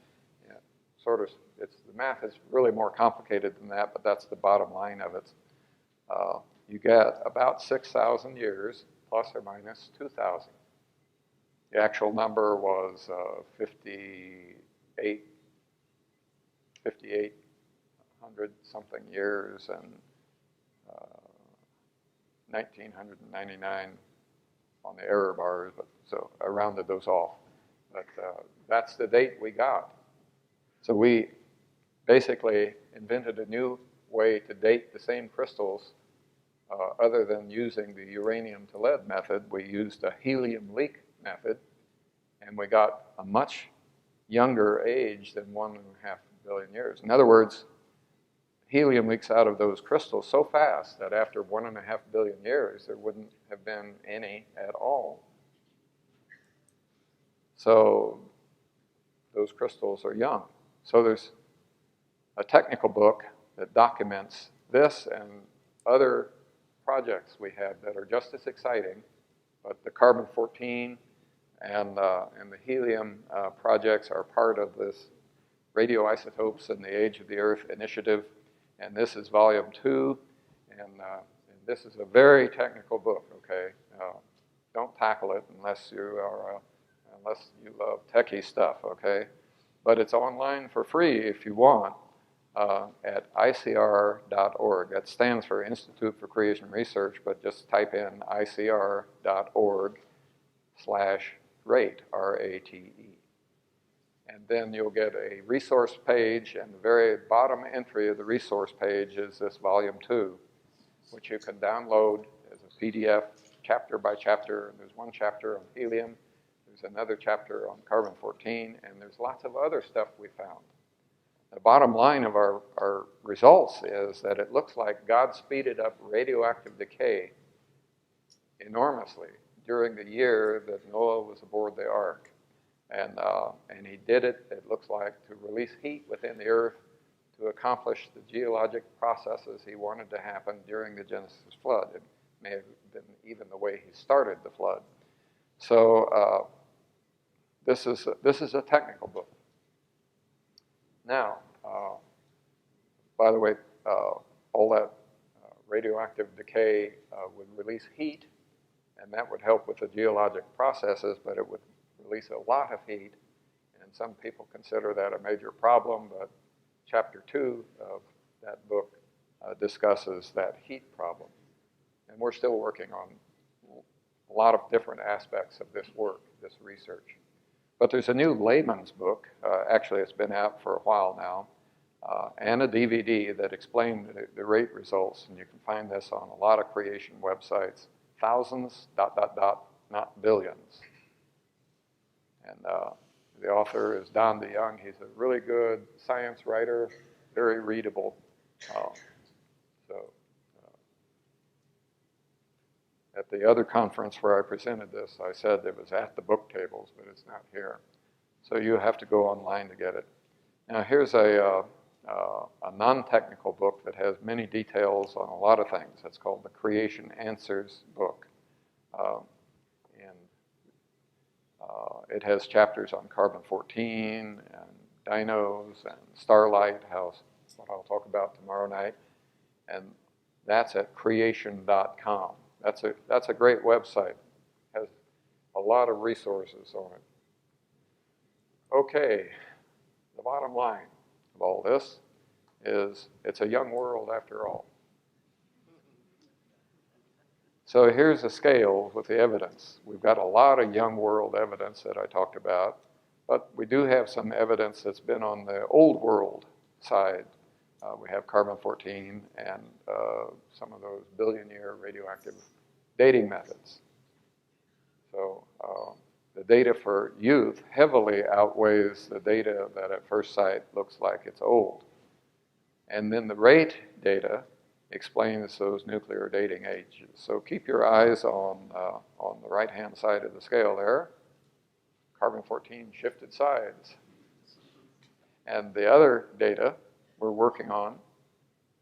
Speaker 3: Yeah, the math is really more complicated than that, but that's the bottom line of it. You get about 6,000 years, plus or minus 2,000. The actual number was 5,800 something years, and 1,999 on the error bars, so I rounded those off. But that's the date we got. So we basically invented a new way to date the same crystals. Other than using the uranium to lead method, we used a helium leak method, and we got a much younger age than 1.5 billion years. In other words, helium leaks out of those crystals so fast that after 1.5 billion years, there wouldn't have been any at all. So those crystals are young. So there's a technical book that documents this and other projects we have that are just as exciting, but the carbon-14 and the helium projects are part of this radioisotopes in the Age of the Earth initiative, and this is volume 2, and this is a very technical book. Okay, don't tackle it unless you love techie stuff. Okay, but it's online for free if you want. At icr.org. That stands for Institute for Creation Research, but just type in icr.org/rate, R-A-T-E. And then you'll get a resource page, and the very bottom entry of the resource page is this volume 2, which you can download as a PDF, chapter by chapter. There's one chapter on helium, there's another chapter on carbon-14, and there's lots of other stuff we found. The bottom line of our results is that it looks like God speeded up radioactive decay enormously during the year that Noah was aboard the ark. And he did it, it looks like, to release heat within the earth to accomplish the geologic processes he wanted to happen during the Genesis flood. It may have been even the way he started the flood. So this is a technical book. Now, by the way, all that radioactive decay would release heat, and that would help with the geologic processes, but it would release a lot of heat. And and some people consider that a major problem, but chapter 2 of that book discusses that heat problem. And we're still working on a lot of different aspects of this work, this research. But there's a new layman's book, actually it's been out for a while now, and a DVD that explain the rate results, and you can find this on a lot of creation websites, thousands, ... not billions. And the author is Don DeYoung. He's a really good science writer, very readable. At the other conference where I presented this, I said it was at the book tables, but it's not here. So you have to go online to get it. Now here's a non-technical book that has many details on a lot of things. It's called the Creation Answers book. It has chapters on carbon-14 and dinos and starlight, what I'll talk about tomorrow night. And that's at creation.com. That's a great website. Has a lot of resources on it. Okay, the bottom line of all this is it's a young world after all. So here's a scale with the evidence. We've got a lot of young world evidence that I talked about, but we do have some evidence that's been on the old world side. We have carbon-14 and some of those billion-year radioactive dating methods. So the data for youth heavily outweighs the data that at first sight looks like it's old. And then the rate data explains those nuclear dating ages. So keep your eyes on the right-hand side of the scale there. Carbon-14 shifted sides. And the other data we're working on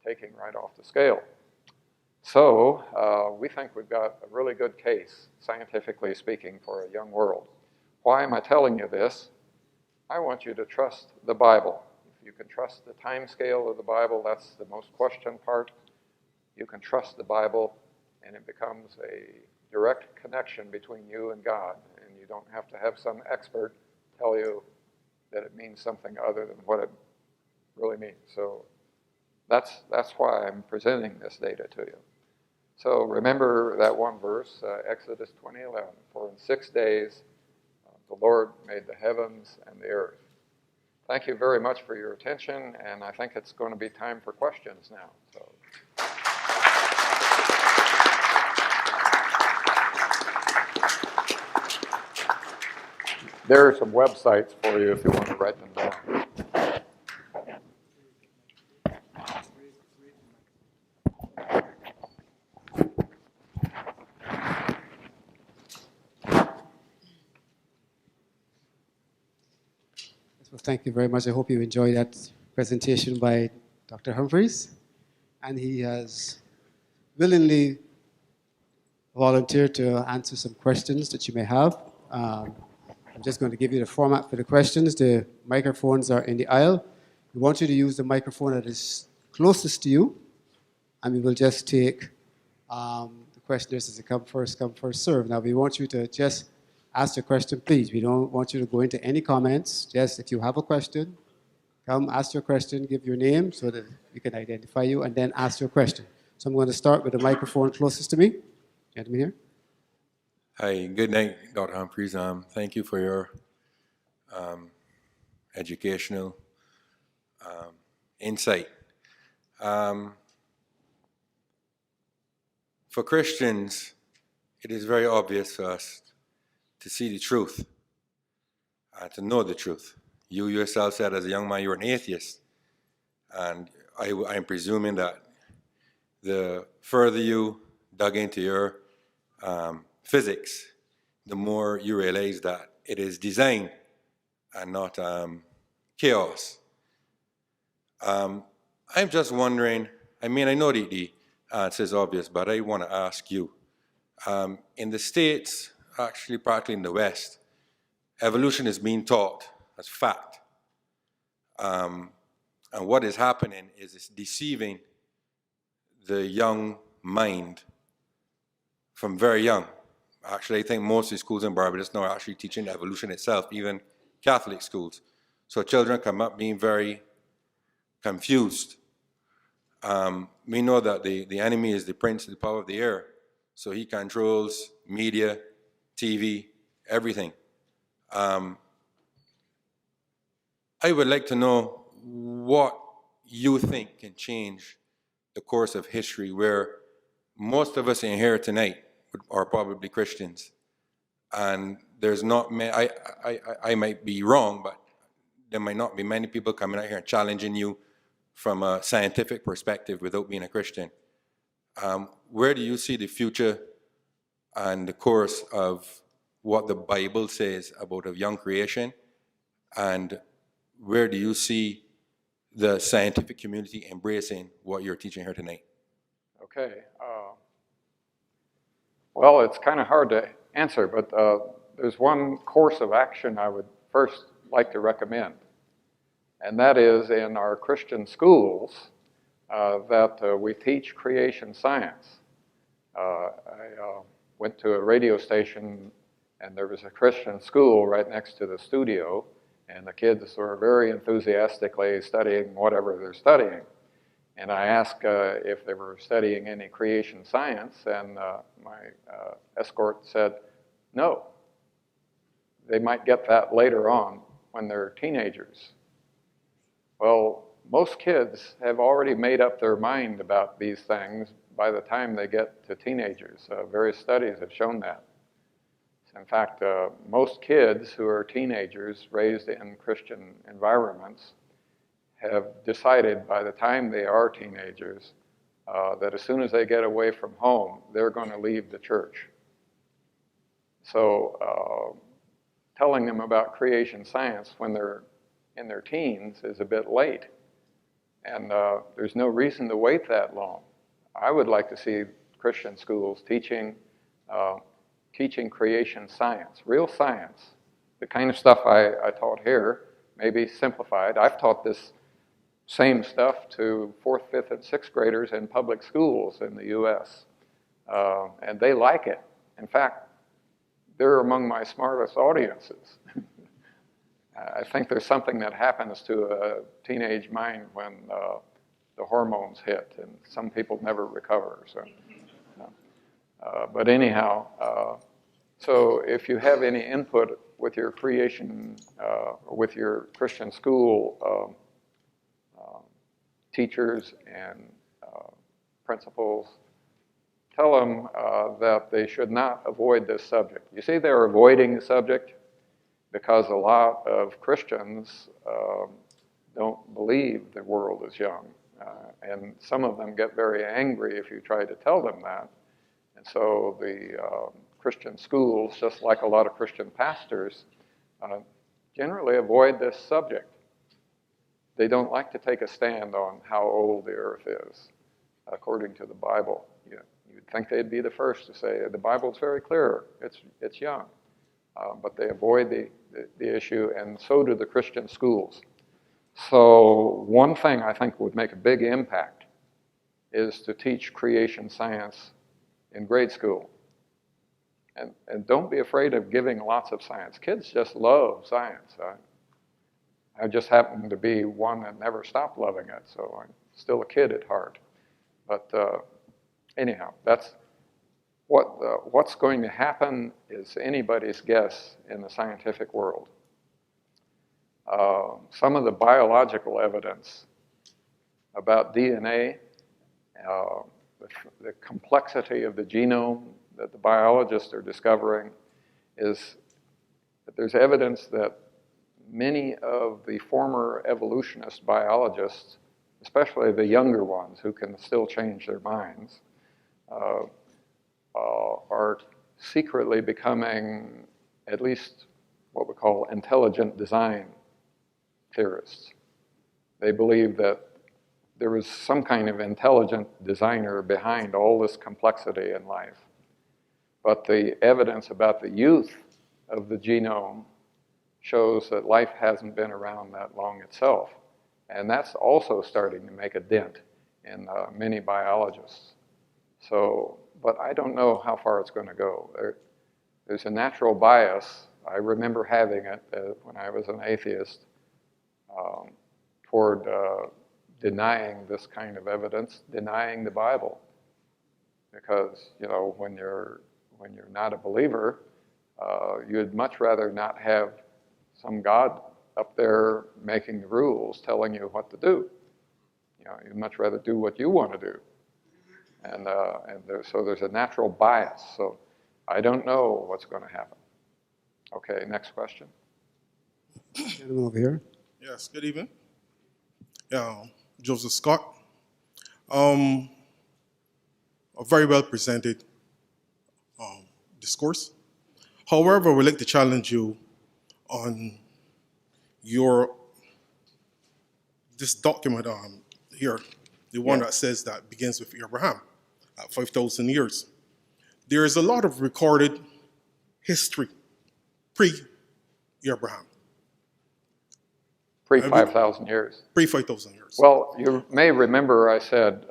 Speaker 3: taking right off the scale. So we think we've got a really good case, scientifically speaking, for a young world. Why am I telling you this? I want you to trust the Bible. If you can trust the time scale of the Bible, that's the most questioned part. You can trust the Bible, and it becomes a direct connection between you and God, and you don't have to have some expert tell you that it means something other than what it really means. So that's why I'm presenting this data to you. So remember that one verse, Exodus 20:11, for in 6 days the Lord made the heavens and the earth. Thank you very much for your attention, and I think it's going to be time for questions now. So. There are some websites for you if you want to write them down.
Speaker 4: Well, thank you very much. I hope you enjoyed that presentation by Dr. Humphreys. And he has willingly volunteered to answer some questions that you may have. I'm just going to give you the format for the questions. The microphones are in the aisle. We want you to use the microphone that is closest to you, and we will just take the questioners as they come first serve. Now, we want you to just ask your question, please. We don't want you to go into any comments. Just if you have a question, come ask your question, give your name so that we can identify you, and then ask your question. So I'm going to start with the microphone closest to me. Gentleman here.
Speaker 5: Hi, good night, Dr. Humphreys. Thank you for your educational insight. For Christians, it is very obvious for us to see the truth, to know the truth. You yourself said as a young man you were an atheist, and I'm presuming that the further you dug into your physics, the more you realize that it is design and not chaos. I'm just wondering, I mean, I know the answer is obvious, but I want to ask you. In the States, actually practically in the West, evolution is being taught as fact. And what is happening is it's deceiving the young mind from very young. Actually, I think most of the schools in Barbados now are actually teaching evolution itself, even Catholic schools. So children come up being very confused. We know that the enemy is the prince of the power of the air. So he controls media, TV, everything. I would like to know what you think can change the course of history, where most of us in here tonight are probably Christians. And there's not many, I might be wrong, but there might not be many people coming out here and challenging you from a scientific perspective without being a Christian. Where do you see the future and the course of what the Bible says about a young creation? And where do you see the scientific community embracing what you're teaching here tonight?
Speaker 3: Okay. Well, it's kind of hard to answer, but there's one course of action I would first like to recommend. And that is in our Christian schools that we teach creation science. I went to a radio station, and there was a Christian school right next to the studio, and the kids were very enthusiastically studying whatever they're studying. And I asked if they were studying any creation science, and my escort said, no. They might get that later on when they're teenagers. Well, most kids have already made up their mind about these things by the time they get to teenagers. Various studies have shown that. In fact, most kids who are teenagers raised in Christian environments have decided by the time they are teenagers that as soon as they get away from home, they're going to leave the church. So telling them about creation science when they're in their teens is a bit late. And there's no reason to wait that long. I would like to see Christian schools teaching creation science, real science, the kind of stuff I taught here, maybe simplified. I've taught this same stuff to 4th, 5th, and 6th graders in public schools in the U.S., and they like it. In fact, they're among my smartest audiences. I think there's something that happens to a teenage mind when the hormones hit, and some people never recover. So, but anyhow, so if you have any input with your creation, with your Christian school teachers and principals, tell them that they should not avoid this subject. You see, they're avoiding the subject because a lot of Christians don't believe the world is young. And some of them get very angry if you try to tell them that. And so the Christian schools, just like a lot of Christian pastors, generally avoid this subject. They don't like to take a stand on how old the earth is, according to the Bible. You'd think they'd be the first to say, the Bible's very clear, it's young. But they avoid the issue, and so do the Christian schools. So one thing I think would make a big impact is to teach creation science in grade school. And don't be afraid of giving lots of science. Kids just love science. I just happen to be one that never stopped loving it, so I'm still a kid at heart. But anyhow, that's what's going to happen is anybody's guess in the scientific world. Some of the biological evidence about DNA, the complexity of the genome that the biologists are discovering, is that there's evidence that many of the former evolutionist biologists, especially the younger ones who can still change their minds, are secretly becoming at least what we call intelligent design theorists. They believe that there was some kind of intelligent designer behind all this complexity in life. But the evidence about the youth of the genome shows that life hasn't been around that long itself. And that's also starting to make a dent in many biologists. So, but I don't know how far it's going to go. There's a natural bias, I remember having it when I was an atheist toward denying this kind of evidence, denying the Bible. Because, you know, when you're not a believer, you'd much rather not have some God up there making the rules, telling you what to do. You know, you'd much rather do what you want to do. And so there's a natural bias. So I don't know what's going to happen. Okay, next question.
Speaker 4: Gentleman over here.
Speaker 6: Yes, good evening. Joseph Scott. A very well presented discourse. However, I would like to challenge you on this document here, the one that says that begins with Abraham at 5,000 years. There is a lot of recorded history pre-Abraham.
Speaker 3: Pre-5,000 years.
Speaker 6: Pre-5,000 years.
Speaker 3: Well, you may remember I said,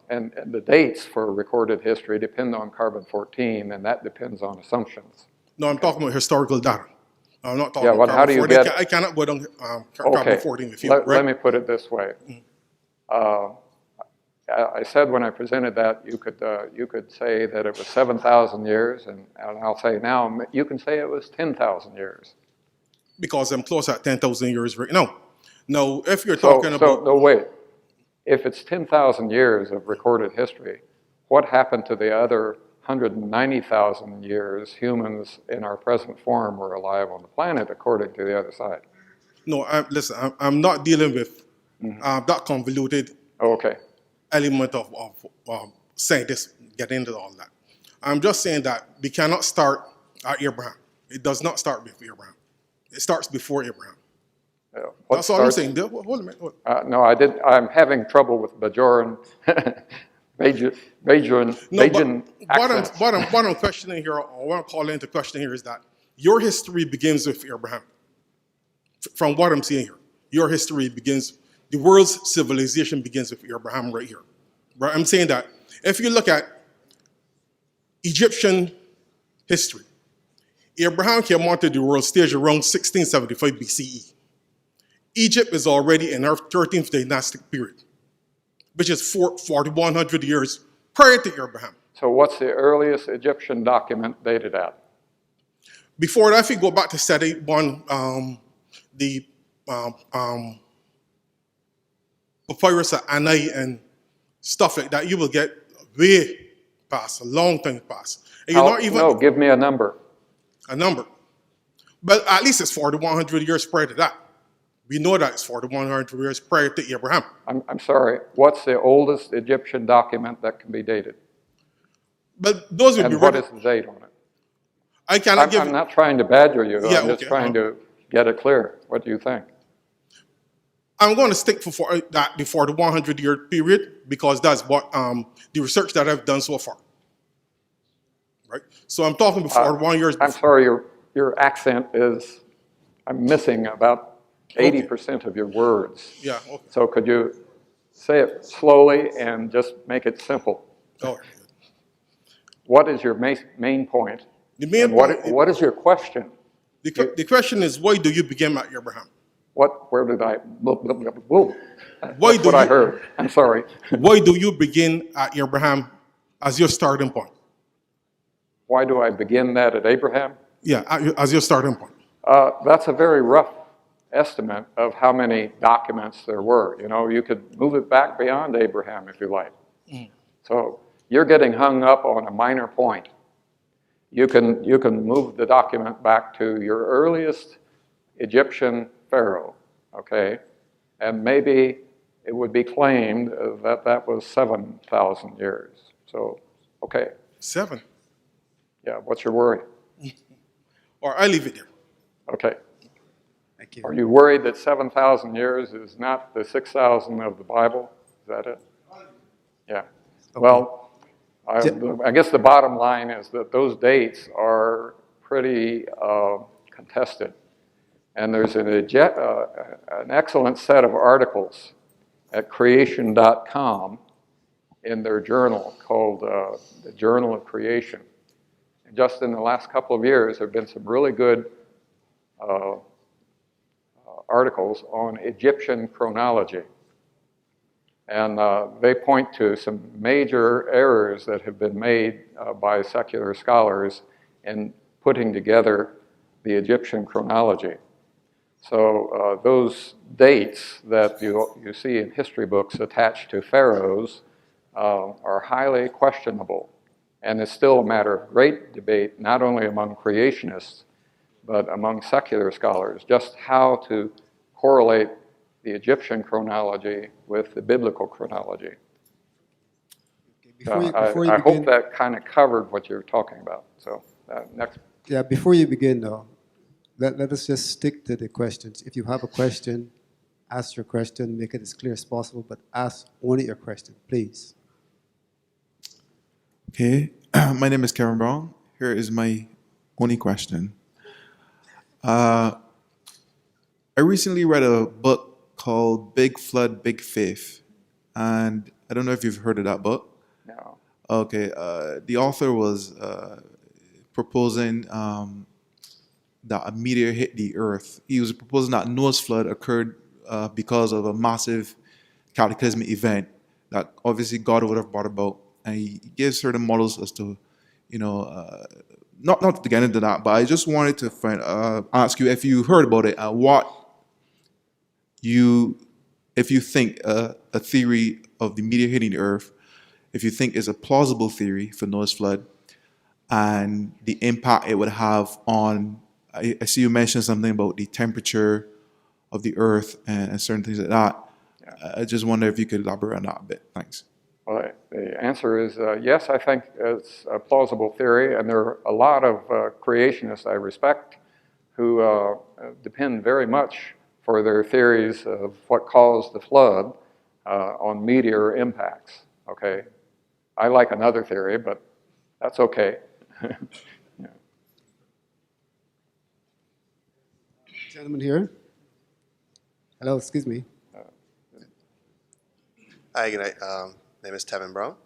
Speaker 3: and the dates for recorded history depend on carbon-14, and that depends on assumptions.
Speaker 6: No, I'm talking about historical data. I'm not talking
Speaker 3: Yeah,
Speaker 6: about
Speaker 3: well, how do you
Speaker 6: carbon-14.
Speaker 3: get...
Speaker 6: I cannot go on
Speaker 3: Okay,
Speaker 6: carbon-14 with you, right?
Speaker 3: let me put it this way. I said when I presented that you could say that it was 7,000 years, and I'll say now you can say it was 10,000 years.
Speaker 6: Because I'm close at 10,000 years right now. Now, if you're talking about...
Speaker 3: No, wait. If it's 10,000 years of recorded history, what happened to the other 190,000 years humans in our present form were alive on the planet, according to the other side?
Speaker 6: No, listen, I'm not dealing with that convoluted element of scientists getting into all that. I'm just saying that we cannot start at Abraham. It does not start with Abraham. It starts before Abraham. That's all I'm saying. Hold a minute.
Speaker 3: No, I'm having trouble with Bajoran, Bajan accents.
Speaker 6: What I'm questioning here, or what I'm calling into question here is that your history begins with Abraham. From what I'm seeing here, your history begins, the world's civilization begins with Abraham right here. Right? I'm saying that if you look at Egyptian history, Abraham came onto the world stage around 1675 BCE. Egypt is already in our 13th dynastic period, which is 4,100 years prior to Abraham.
Speaker 3: So what's the earliest Egyptian document dated at?
Speaker 6: Before that, if you go back to study the papyrus of Anai and stuff like that, you will get way past, a long time past. And you're not even...
Speaker 3: No, give me a number.
Speaker 6: A number. But at least it's 4,100 years prior to that. We know that it's 4,100 years prior to Abraham.
Speaker 3: I'm sorry. What's the oldest Egyptian document that can be dated?
Speaker 6: But those would be...
Speaker 3: And what is the date on it?
Speaker 6: I cannot give...
Speaker 3: I'm not trying to badger you.
Speaker 6: Yeah,
Speaker 3: I'm just trying to get it clear. What do you think?
Speaker 6: I'm going to stick for that before the 100-year period because that's what the research that I've done so far. Right? So I'm talking before 1 year.
Speaker 3: I'm sorry, your accent is... I'm missing about 80% of your words.
Speaker 6: Yeah. Okay.
Speaker 3: So could you say it slowly and just make it simple?
Speaker 6: Oh.
Speaker 3: What is your main point?
Speaker 6: The main
Speaker 3: point. What is your question?
Speaker 6: The question is, why do you begin at Abraham?
Speaker 3: Where did I?
Speaker 6: Why
Speaker 3: That's what I heard. I'm sorry.
Speaker 6: Why do you begin at Abraham as your starting point?
Speaker 3: Why do I begin that at Abraham?
Speaker 6: Yeah, as your starting point.
Speaker 3: That's a very rough estimate of how many documents there were. You know, you could move it back beyond Abraham if you like. So you're getting hung up on a minor point. You can move the document back to your earliest Egyptian pharaoh, okay? And maybe it would be claimed that that was 7,000 years. So, okay.
Speaker 6: 7?
Speaker 3: Yeah, what's your worry?
Speaker 6: Or I leave it there.
Speaker 3: Okay.
Speaker 4: Thank you.
Speaker 3: Are you worried that 7,000 years is not the 6,000 of the Bible? Is that it? Yeah. Okay. Well, I guess the bottom line is that those dates are pretty contested. And there's an excellent set of articles at creation.com in their journal called the Journal of Creation. And just in the last couple of years, there have been some really good articles on Egyptian chronology. And they point to some major errors that have been made by secular scholars in putting together the Egyptian chronology. So those dates that you see in history books attached to pharaohs are highly questionable. And it's still a matter of great debate, not only among creationists, but among secular scholars, just how to correlate the Egyptian chronology with the biblical chronology. I hope that kind of covered what you're talking about. So next.
Speaker 4: Yeah, before you begin, though, let us just stick to the questions. If you have a question, ask your question, make it as clear as possible, but ask only your question, please.
Speaker 7: Okay, my name is Kevin Brown. Here is my only question. I recently read a book called Big Flood, Big Faith, and I don't know if you've heard of that book.
Speaker 3: No.
Speaker 7: Okay, the author was proposing that a meteor hit the Earth. He was proposing that Noah's flood occurred because of a massive cataclysmic event that obviously God would have brought about. And he gives certain models as to, not to get into that, but I just wanted to ask you if you heard about it and if you think a theory of the meteor hitting the Earth, if you think is a plausible theory for Noah's flood and the impact it would have on, I see you mentioned something about the temperature of the Earth and certain things like that. Yeah. I just wonder if you could elaborate on that a bit. Thanks.
Speaker 3: Well, the answer is yes, I think it's a plausible theory, and there are a lot of creationists I respect who depend very much for their theories of what caused the flood on meteor impacts, okay? I like another theory, but that's okay. Yeah.
Speaker 4: Gentleman here. Hello, excuse me.
Speaker 8: Hi, good night. Name is Tevin Brown.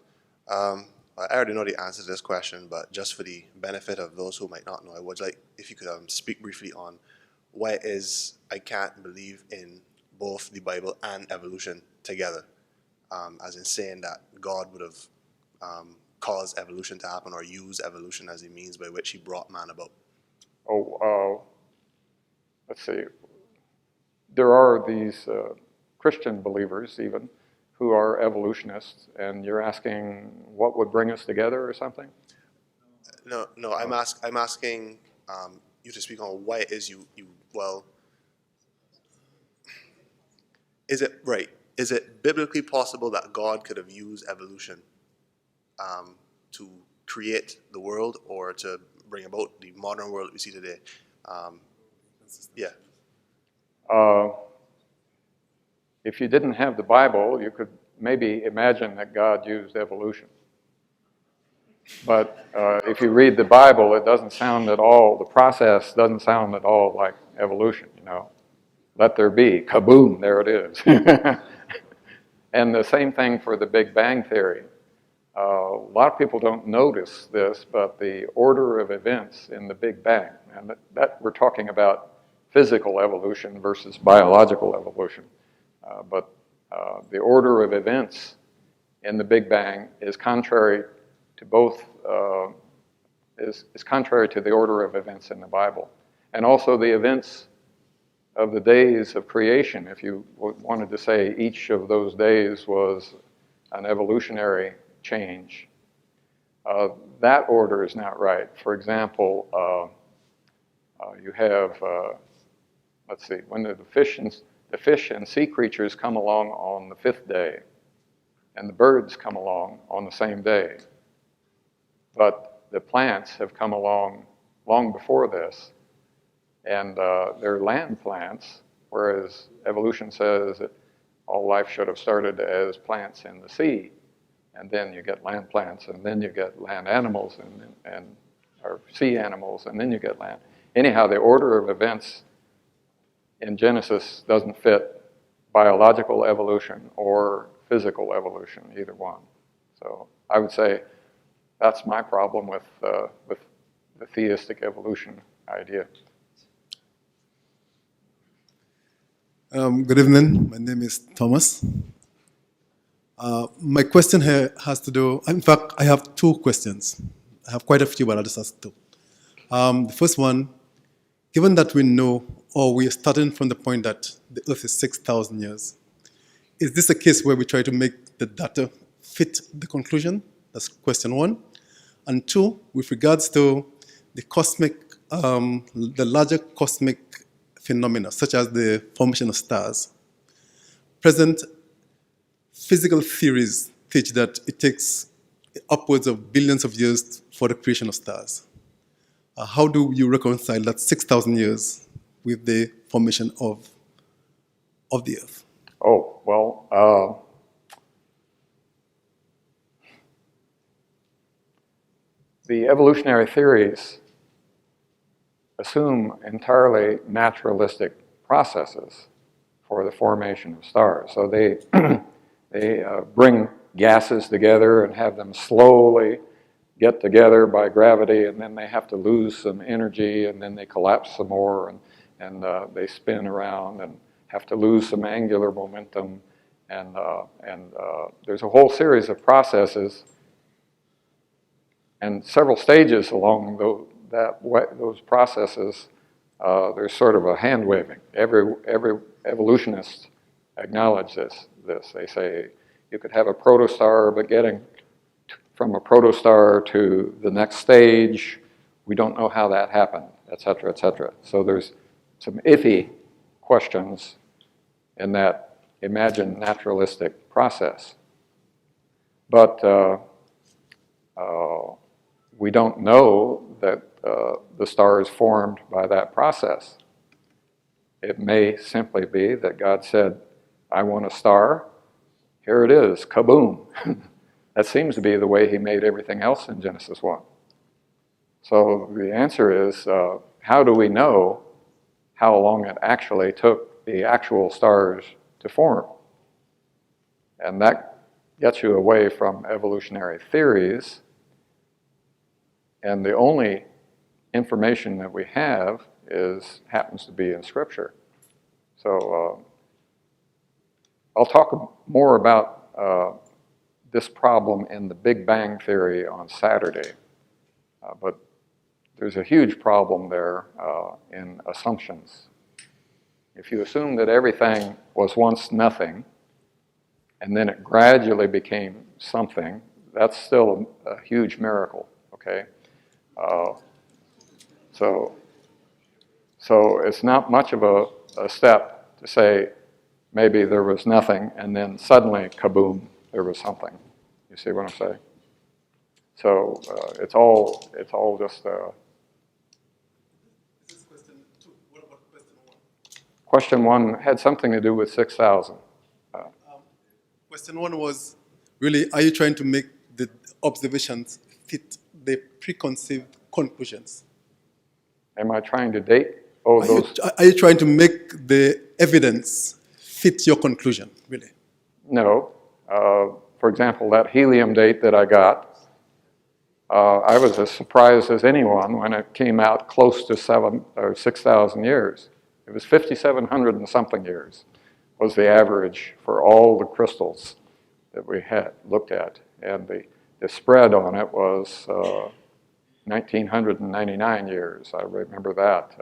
Speaker 8: I already know the answer to this question, but just for the benefit of those who might not know, I would like if you could speak briefly on why it is I can't believe in both the Bible and evolution together, as in saying that God would have caused evolution to happen or use evolution as he means by which he brought man about.
Speaker 3: Let's see. There are these Christian believers even who are evolutionists, and you're asking what would bring us together or something?
Speaker 8: No. I'm asking you to speak on why it is is it right? Is it biblically possible that God could have used evolution to create the world or to bring about the modern world that we see today? Yeah.
Speaker 3: If you didn't have the Bible, you could maybe imagine that God used evolution. But if you read the Bible, it doesn't sound at all, the process doesn't sound at all like evolution, Let there be, kaboom, there it is. And the same thing for the Big Bang Theory. A lot of people don't notice this, but the order of events in the Big Bang, and that we're talking about physical evolution versus biological evolution. But the order of events in the Big Bang is contrary to both, is contrary to the order of events in the Bible. And also the events of the days of creation, if you wanted to say each of those days was an evolutionary change, that order is not right. For example, you have, let's see, when the fish and sea creatures come along on the 5th day, and the birds come along on the same day. But the plants have come along long before this, and they're land plants, whereas evolution says that all life should have started as plants in the sea, and then you get land plants, and then you get land animals, or sea animals, and then you get land. Anyhow, the order of events in Genesis doesn't fit biological evolution or physical evolution, either one. So I would say that's my problem with the theistic evolution idea.
Speaker 9: Good evening. My name is Thomas. My question here has to do, in fact, I have two questions. I have quite a few, but I'll just ask two. The first one, given that we know, or we are starting from the point that the Earth is 6,000 years, is this a case where we try to make the data fit the conclusion? That's question one. And two, with regards to the cosmic, the larger cosmic phenomena, such as the formation of stars, present physical theories teach that it takes upwards of billions of years for the creation of stars. How do you reconcile that 6,000 years with the formation of the Earth?
Speaker 3: Oh, well, the evolutionary theories assume entirely naturalistic processes for the formation of stars. So they, they bring gases together and have them slowly get together by gravity, and then they have to lose some energy, and then they collapse some more, and they spin around and have to lose some angular momentum. And there's a whole series of processes and several stages along those processes. There's sort of a hand waving. Every evolutionist acknowledge this. They say you could have a protostar, but getting from a protostar to the next stage, we don't know how that happened, et cetera, et cetera. So there's some iffy questions in that imagined naturalistic process. But we don't know that the star is formed by that process. It may simply be that God said, I want a star, here it is, kaboom. That seems to be the way he made everything else in Genesis 1. So the answer is, how do we know how long it actually took the actual stars to form? And that gets you away from evolutionary theories. And the only information that we have happens to be in Scripture. So I'll talk more about this problem in the Big Bang Theory on Saturday. But there's a huge problem there in assumptions. If you assume that everything was once nothing, and then it gradually became something, that's still a huge miracle, okay? So it's not much of a step to say maybe there was nothing and then suddenly, kaboom, there was something. You see what I'm saying? So it's all just.
Speaker 9: This is question two. What about question one?
Speaker 3: Question one had something to do with 6,000.
Speaker 9: Question one was really, are you trying to make the observations fit the preconceived conclusions?
Speaker 3: Am I trying to date? Oh,
Speaker 9: are you trying to make the evidence fit your conclusion, really?
Speaker 3: No. For example, that helium date that I got, I was as surprised as anyone when it came out close to 6,000 years. It was 5,700 and something years was the average for all the crystals that we had looked at. And the spread on it was 1,999 years. I remember that.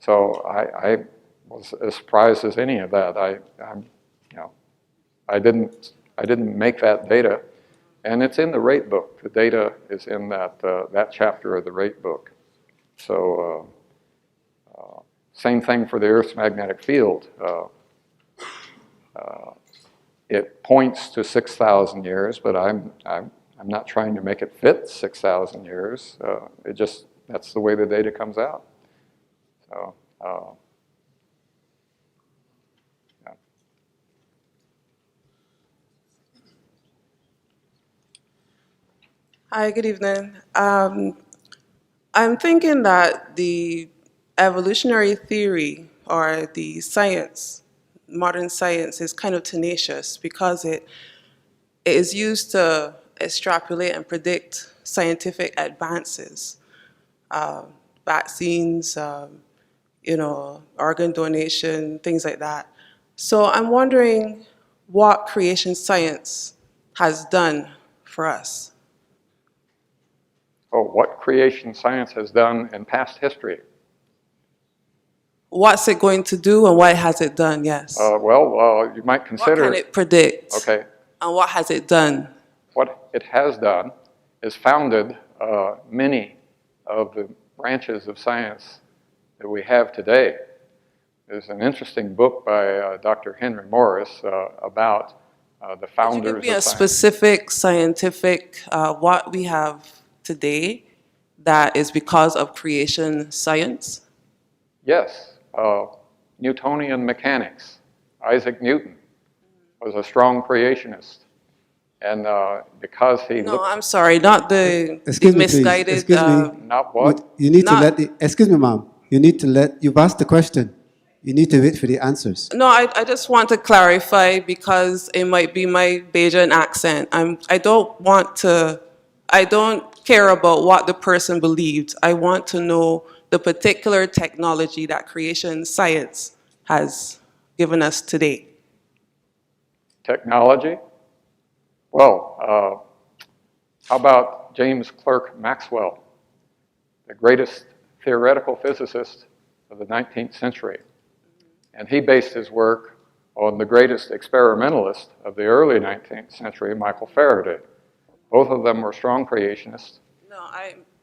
Speaker 3: So I was as surprised as any of that. I didn't make that data, and it's in the rate book. The data is in that chapter of the rate book. So same thing for the Earth's magnetic field. It points to 6,000 years, but I'm not trying to make it fit 6,000 years. That's the way the data comes out. So, yeah.
Speaker 10: Hi, good evening. I'm thinking that the evolutionary theory or the science, modern science, is kind of tenacious because it is used to extrapolate and predict scientific advances, vaccines, organ donation, things like that. So I'm wondering what creation science has done for us.
Speaker 3: Oh, what creation science has done in past history?
Speaker 10: What's it going to do and what has it done? Yes.
Speaker 3: You might consider...
Speaker 10: What can it predict?
Speaker 3: Okay.
Speaker 10: And what has it done?
Speaker 3: What it has done is founded many of the branches of science that we have today. There's an interesting book by Dr. Henry Morris about the founders of science.
Speaker 10: Could you give me a specific scientific, what we have today that is because of creation science?
Speaker 3: Yes. Newtonian mechanics. Isaac Newton was a strong creationist. And because he
Speaker 10: No, I'm sorry, not the misguided...
Speaker 4: Excuse me.
Speaker 3: Not what?
Speaker 4: You need to let the... Excuse me, ma'am. You need to let... You've asked the question. You need to wait for the answers.
Speaker 10: No, I just want to clarify because it might be my Bajan accent. I don't care about what the person believed. I want to know the particular technology that creation science has given us today.
Speaker 3: Technology? Well, how about James Clerk Maxwell, the greatest theoretical physicist of the 19th century? And he based his work on the greatest experimentalist of the early 19th century, Michael Faraday. Both of them were strong creationists.
Speaker 10: No,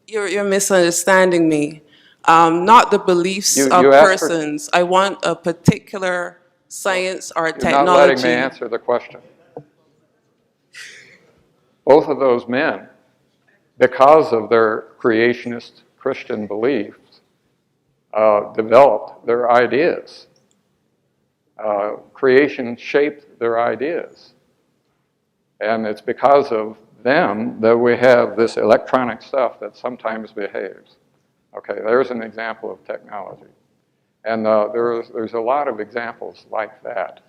Speaker 10: you're misunderstanding me. Not the beliefs of persons. I want a particular science or technology.
Speaker 3: You're not letting me answer the question. Both of those men, because of their creationist Christian beliefs, developed their ideas. Creation shaped their ideas. And it's because of them that we have this electronic stuff that sometimes behaves. Okay, there's an example of technology. And there's a lot of examples like that.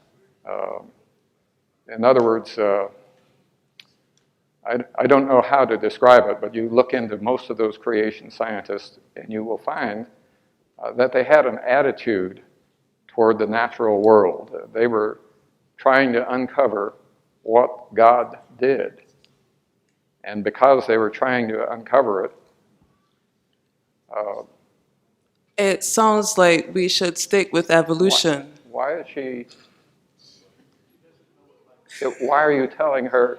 Speaker 3: In other words, I don't know how to describe it, but you look into most of those creation scientists and you will find that they had an attitude toward the natural world. They were trying to uncover what God did. And because they were trying to uncover it,
Speaker 10: it sounds like we should stick with evolution.
Speaker 3: Why is she... Why are you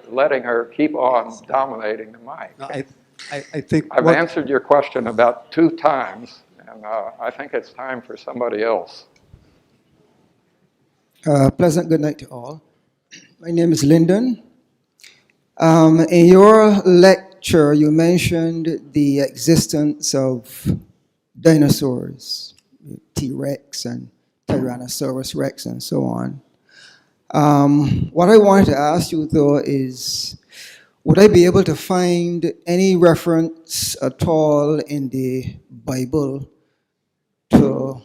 Speaker 3: letting her keep on dominating the mic?
Speaker 4: No, I think
Speaker 3: I've answered your question about 2 times, and I think it's time for somebody else.
Speaker 11: Pleasant good night to all. My name is Lyndon. In your lecture, you mentioned the existence of dinosaurs, T-Rex and Tyrannosaurus Rex and so on. What I wanted to ask you, though, is would I be able to find any reference at all in the Bible to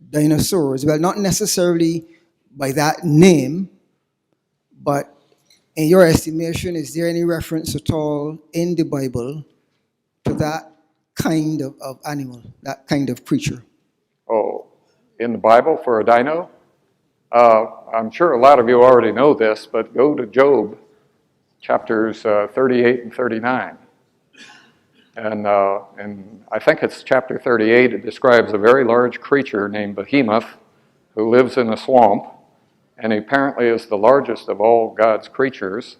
Speaker 11: dinosaurs? Well, not necessarily by that name, but in your estimation, is there any reference at all in the Bible to that kind of animal, that kind of creature?
Speaker 3: Oh, in the Bible for a dino? I'm sure a lot of you already know this, but go to Job, chapters 38 and 39. And I think it's chapter 38, it describes a very large creature named Behemoth who lives in a swamp, and he apparently is the largest of all God's creatures,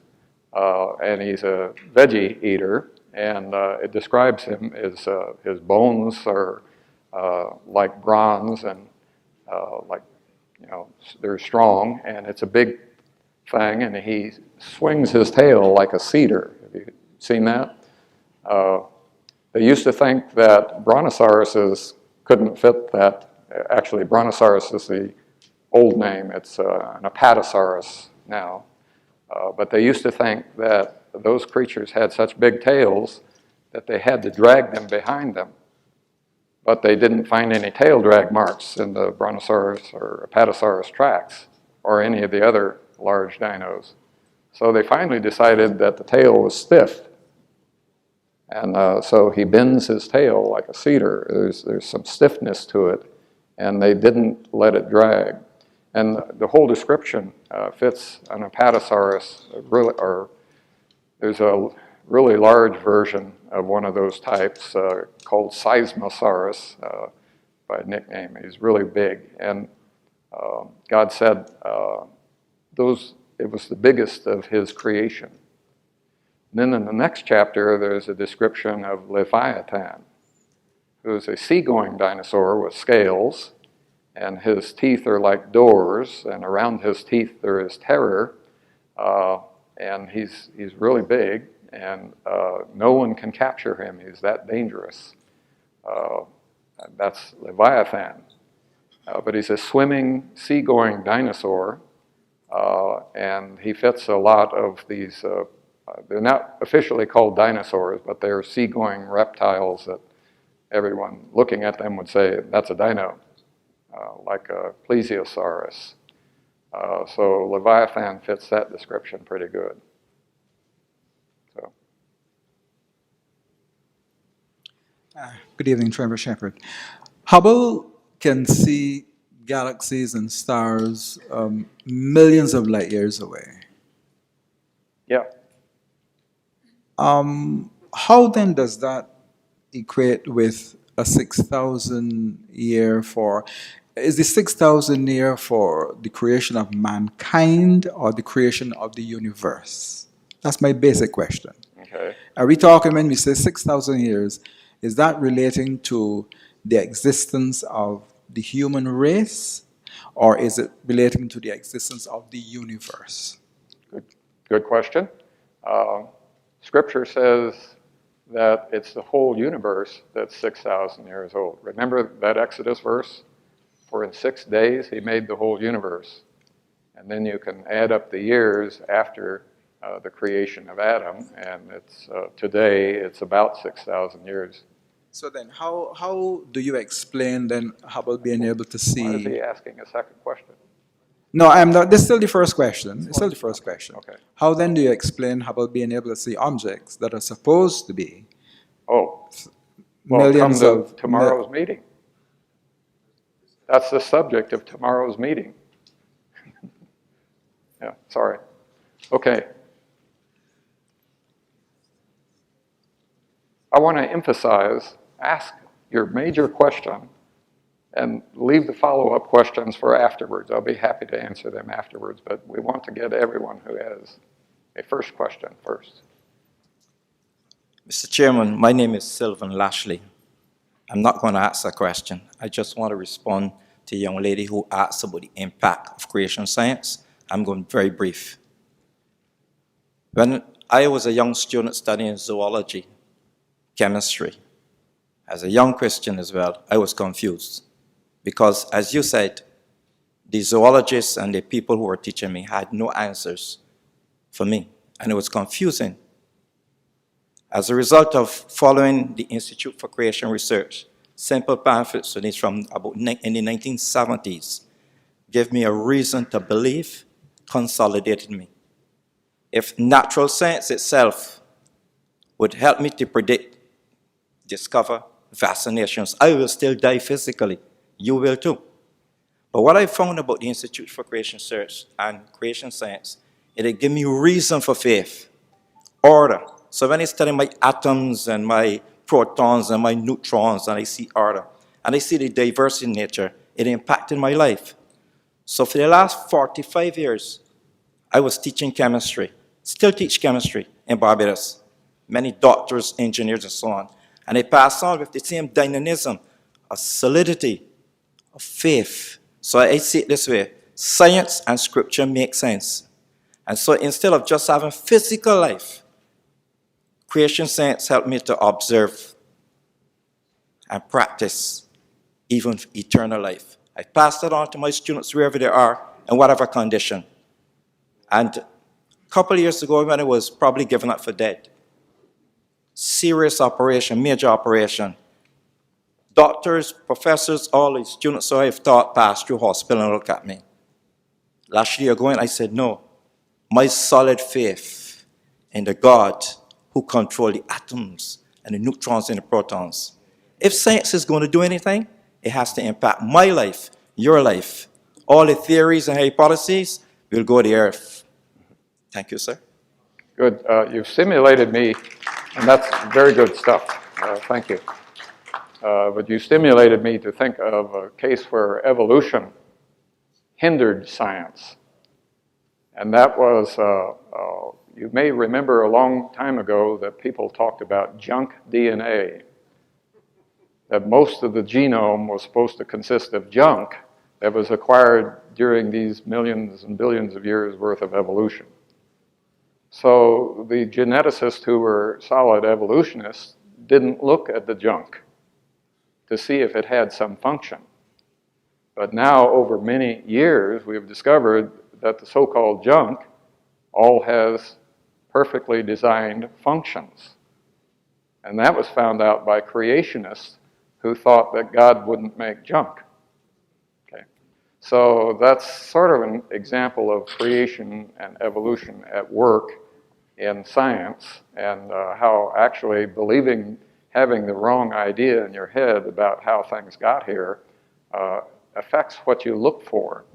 Speaker 3: and he's a veggie eater, and it describes him as his bones are like bronze and they're strong, and it's a big thing, and he swings his tail like a cedar. Have you seen that? They used to think that brontosauruses couldn't fit that. Actually, brontosaurus is the old name. It's an apatosaurus now. But they used to think that those creatures had such big tails that they had to drag them behind them. But they didn't find any tail drag marks in the brontosaurus or apatosaurus tracks or any of the other large dinos. So they finally decided that the tail was stiff. And so he bends his tail like a cedar. There's some stiffness to it, and they didn't let it drag. And the whole description fits an Apatosaurus, there's a really large version of one of those types called Seismosaurus by nickname. He's really big. And God said it was the biggest of his creation. And then in the next chapter, there's a description of Leviathan, who's a seagoing dinosaur with scales, and his teeth are like doors, and around his teeth there is terror, and he's really big, and no one can capture him. He's that dangerous. That's Leviathan. But he's a swimming, seagoing dinosaur, and he fits a lot of these, they're not officially called dinosaurs, but they're seagoing reptiles that everyone looking at them would say, that's a dino, like a plesiosaurus. So Leviathan fits that description pretty good. So.
Speaker 12: Good evening, Trevor Shepard. Hubble can see galaxies and stars millions of light years away.
Speaker 3: Yeah.
Speaker 12: How then does that equate with a 6,000 year for, is the 6,000 year for the creation of mankind or the creation of the universe? That's my basic question.
Speaker 3: Okay.
Speaker 12: Are we talking, when we say 6,000 years, is that relating to the existence of the human race, or is it relating to the existence of the universe?
Speaker 3: Good question. Scripture says that it's the whole universe that's 6,000 years old. Remember that Exodus verse? For in 6 days he made the whole universe. And then you can add up the years after the creation of Adam, and it's today it's about 6,000 years.
Speaker 12: So then how do you explain then Hubble being able to see?
Speaker 3: Why is he asking a second question?
Speaker 12: No, I'm not. This is still the first question. It's still the first question.
Speaker 3: Okay.
Speaker 12: How then do you explain Hubble being able to see objects that are supposed to be
Speaker 3: Come to tomorrow's meeting. That's the subject of tomorrow's meeting. Yeah, sorry. Okay. I want to emphasize, ask your major question and leave the follow-up questions for afterwards. I'll be happy to answer them afterwards, but we want to get everyone who has a first question first.
Speaker 13: Mr. Chairman, my name is Sylvan Lashley. I'm not going to ask a question. I just want to respond to a young lady who asked about the impact of creation science. I'm going very brief. When I was a young student studying zoology, chemistry, as a young Christian as well, I was confused. Because, as you said, the zoologists and the people who were teaching me had no answers for me, and it was confusing. As a result of following the Institute for Creation Research, simple pamphlets from about in the 1970s gave me a reason to believe, consolidated me. If natural science itself would help me to predict, discover vaccinations, I will still die physically. You will too. But what I found about the Institute for Creation Research and creation science, it gave me reason for faith, order. So when I study my atoms and my protons and my neutrons, and I see order, and I see the diversity in nature, it impacted my life. So for the last 45 years, I was teaching chemistry, still teach chemistry in Barbados. Many doctors, engineers, and so on. And I pass on with the same dynamism of solidity, of faith. So I see it this way: science and scripture make sense. And so instead of just having physical life, creation science helped me to observe and practice even eternal life. I pass that on to my students wherever they are, in whatever condition. And a couple of years ago, when I was probably given up for dead, serious operation, major operation, doctors, professors, all the students who I've taught passed through hospital and look at me. Last year ago, I said, no, my solid faith in the God who controls the atoms and the neutrons and the protons. If science is going to do anything, it has to impact my life, your life, all the theories and hypotheses will go to earth. Thank you, sir.
Speaker 3: Good. You've stimulated me, and that's very good stuff. Thank you. But you stimulated me to think of a case where evolution hindered science. And that was, you may remember a long time ago that people talked about junk DNA, that most of the genome was supposed to consist of junk that was acquired during these millions and billions of years worth of evolution. So the geneticists who were solid evolutionists didn't look at the junk to see if it had some function. But now, over many years, we've discovered that the so-called junk all has perfectly designed functions. And that was found out by creationists who thought that God wouldn't make junk. Okay. So that's sort of an example of creation and evolution at work in science, and how actually having the wrong idea in your head about how things got here affects what you look for.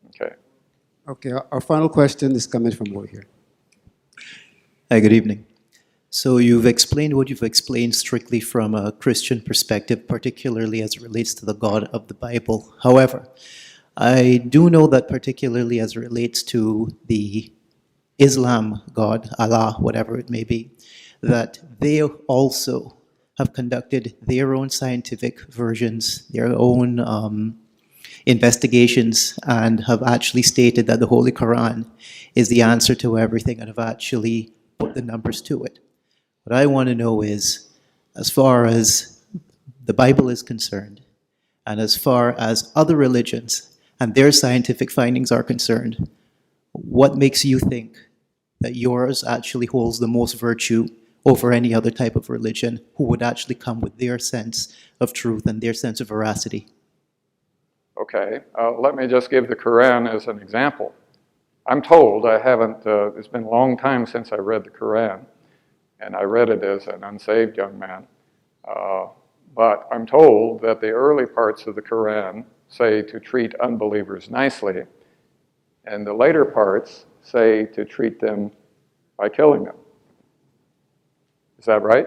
Speaker 3: Okay.
Speaker 4: Okay, our final question is coming from over here.
Speaker 14: Hi, good evening. So you've explained what you've explained strictly from a Christian perspective, particularly as it relates to the God of the Bible. However, I do know that particularly as it relates to the Islam God, Allah, whatever it may be, that they also have conducted their own scientific versions, their own investigations, and have actually stated that the Holy Quran is the answer to everything and have actually put the numbers to it. What I want to know is, as far as the Bible is concerned, and as far as other religions and their scientific findings are concerned, what makes you think that yours actually holds the most virtue over any other type of religion who would actually come with their sense of truth and their sense of veracity?
Speaker 3: Okay, let me just give the Quran as an example. I'm told, I haven't, it's been a long time since I read the Quran, and I read it as an unsaved young man, but I'm told that the early parts of the Quran say to treat unbelievers nicely, and the later parts say to treat them by killing them. Is that right?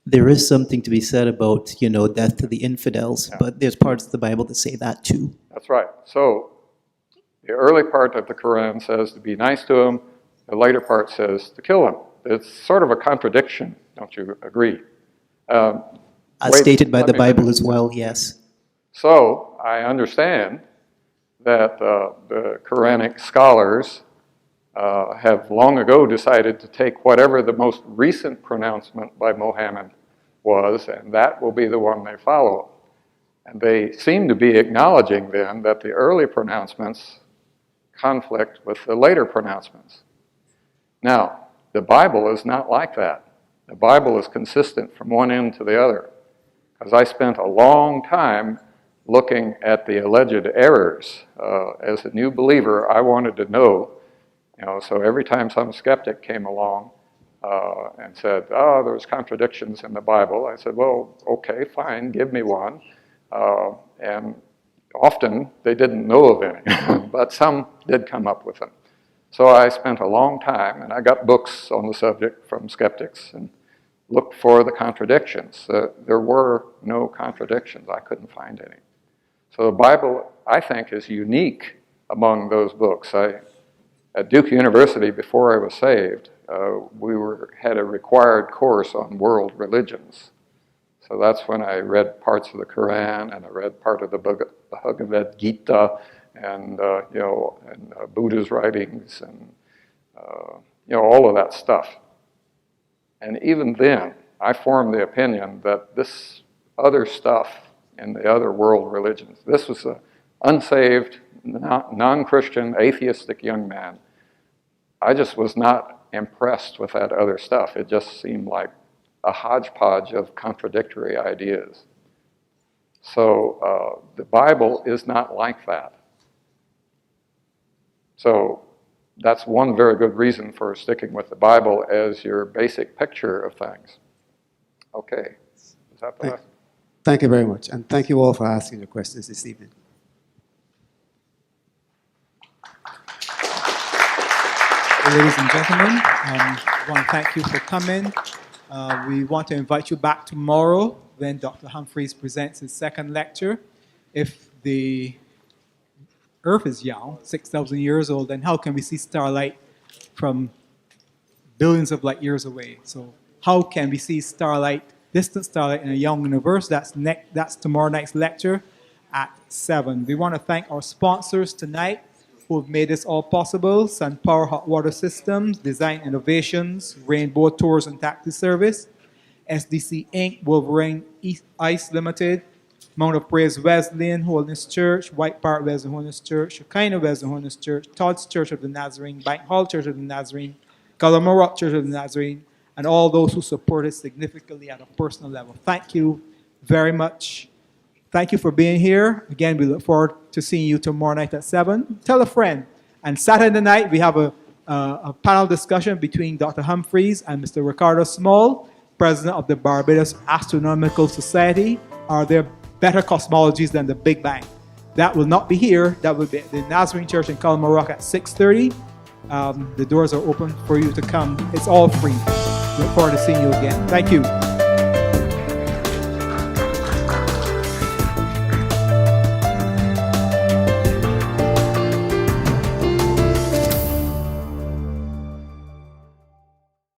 Speaker 14: There is something to be said about, death to the infidels, yeah. But there's parts of the Bible that say that too.
Speaker 3: That's right. So the early part of the Quran says to be nice to them. The later part says to kill them. It's sort of a contradiction, don't you agree?
Speaker 14: As stated by the Bible as well, yes.
Speaker 3: So I understand that the Quranic scholars have long ago decided to take whatever the most recent pronouncement by Muhammad was, and that will be the one they follow. And they seem to be acknowledging then that the early pronouncements conflict with the later pronouncements. Now, the Bible is not like that. The Bible is consistent from one end to the other. Because I spent a long time looking at the alleged errors. As a new believer, I wanted to know, so every time some skeptic came along and said, oh, there's contradictions in the Bible, I said, well, okay, fine, give me one. And often they didn't know of any, but some did come up with them. So I spent a long time, and I got books on the subject from skeptics and looked for the contradictions. There were no contradictions. I couldn't find any. So the Bible, I think, is unique among those books. At Duke University, before I was saved, we had a required course on world religions. So that's when I read parts of the Quran, and I read part of the Bhagavad Gita, and Buddha's writings, and all of that stuff. And even then, I formed the opinion that this other stuff in the other world religions, this was an unsaved, non-Christian, atheistic young man. I just was not impressed with that other stuff. It just seemed like a hodgepodge of contradictory ideas. So the Bible is not like that. So that's one very good reason for sticking with the Bible as your basic picture of things. Okay, is that the last?
Speaker 4: Thank you very much, and thank you all for asking your questions this evening.
Speaker 1: Ladies and gentlemen, I want to thank you for coming. We want to invite you back tomorrow when Dr. Humphreys presents his second lecture. If the Earth is young, 6,000 years old, then how can we see starlight from billions of light years away? So how can we see starlight, distant starlight in a young universe? That's tomorrow night's lecture at 7. We want to thank our sponsors tonight who have made this all possible: Sun Power Hot Water Systems, Design Innovations, Rainbow Tours and Taxi Service, SDC Inc., Wolverine Ice Limited, Mount of Praise Wesleyan Holiness Church, White Park Wesleyan Holiness Church, Shekinah Wesleyan Holiness Church, Todd's Church of the Nazarene, Bank Hall Church of the Nazarene, Gallimore Church of the Nazarene, and all those who support us significantly at a personal level. Thank you very much. Thank you for being here. Again, we look forward to seeing you tomorrow night at 7. Tell a friend. And Saturday night, we have a panel discussion between Dr. Humphreys and Mr. Ricardo Small, president of the Barbados Astronomical Society. Are there better cosmologies than the Big Bang? That will not be here. That will be at the Nazarene Church in Gallimore at 6:30. The doors are open for you to come. It's all free. Look forward to seeing you again. Thank you.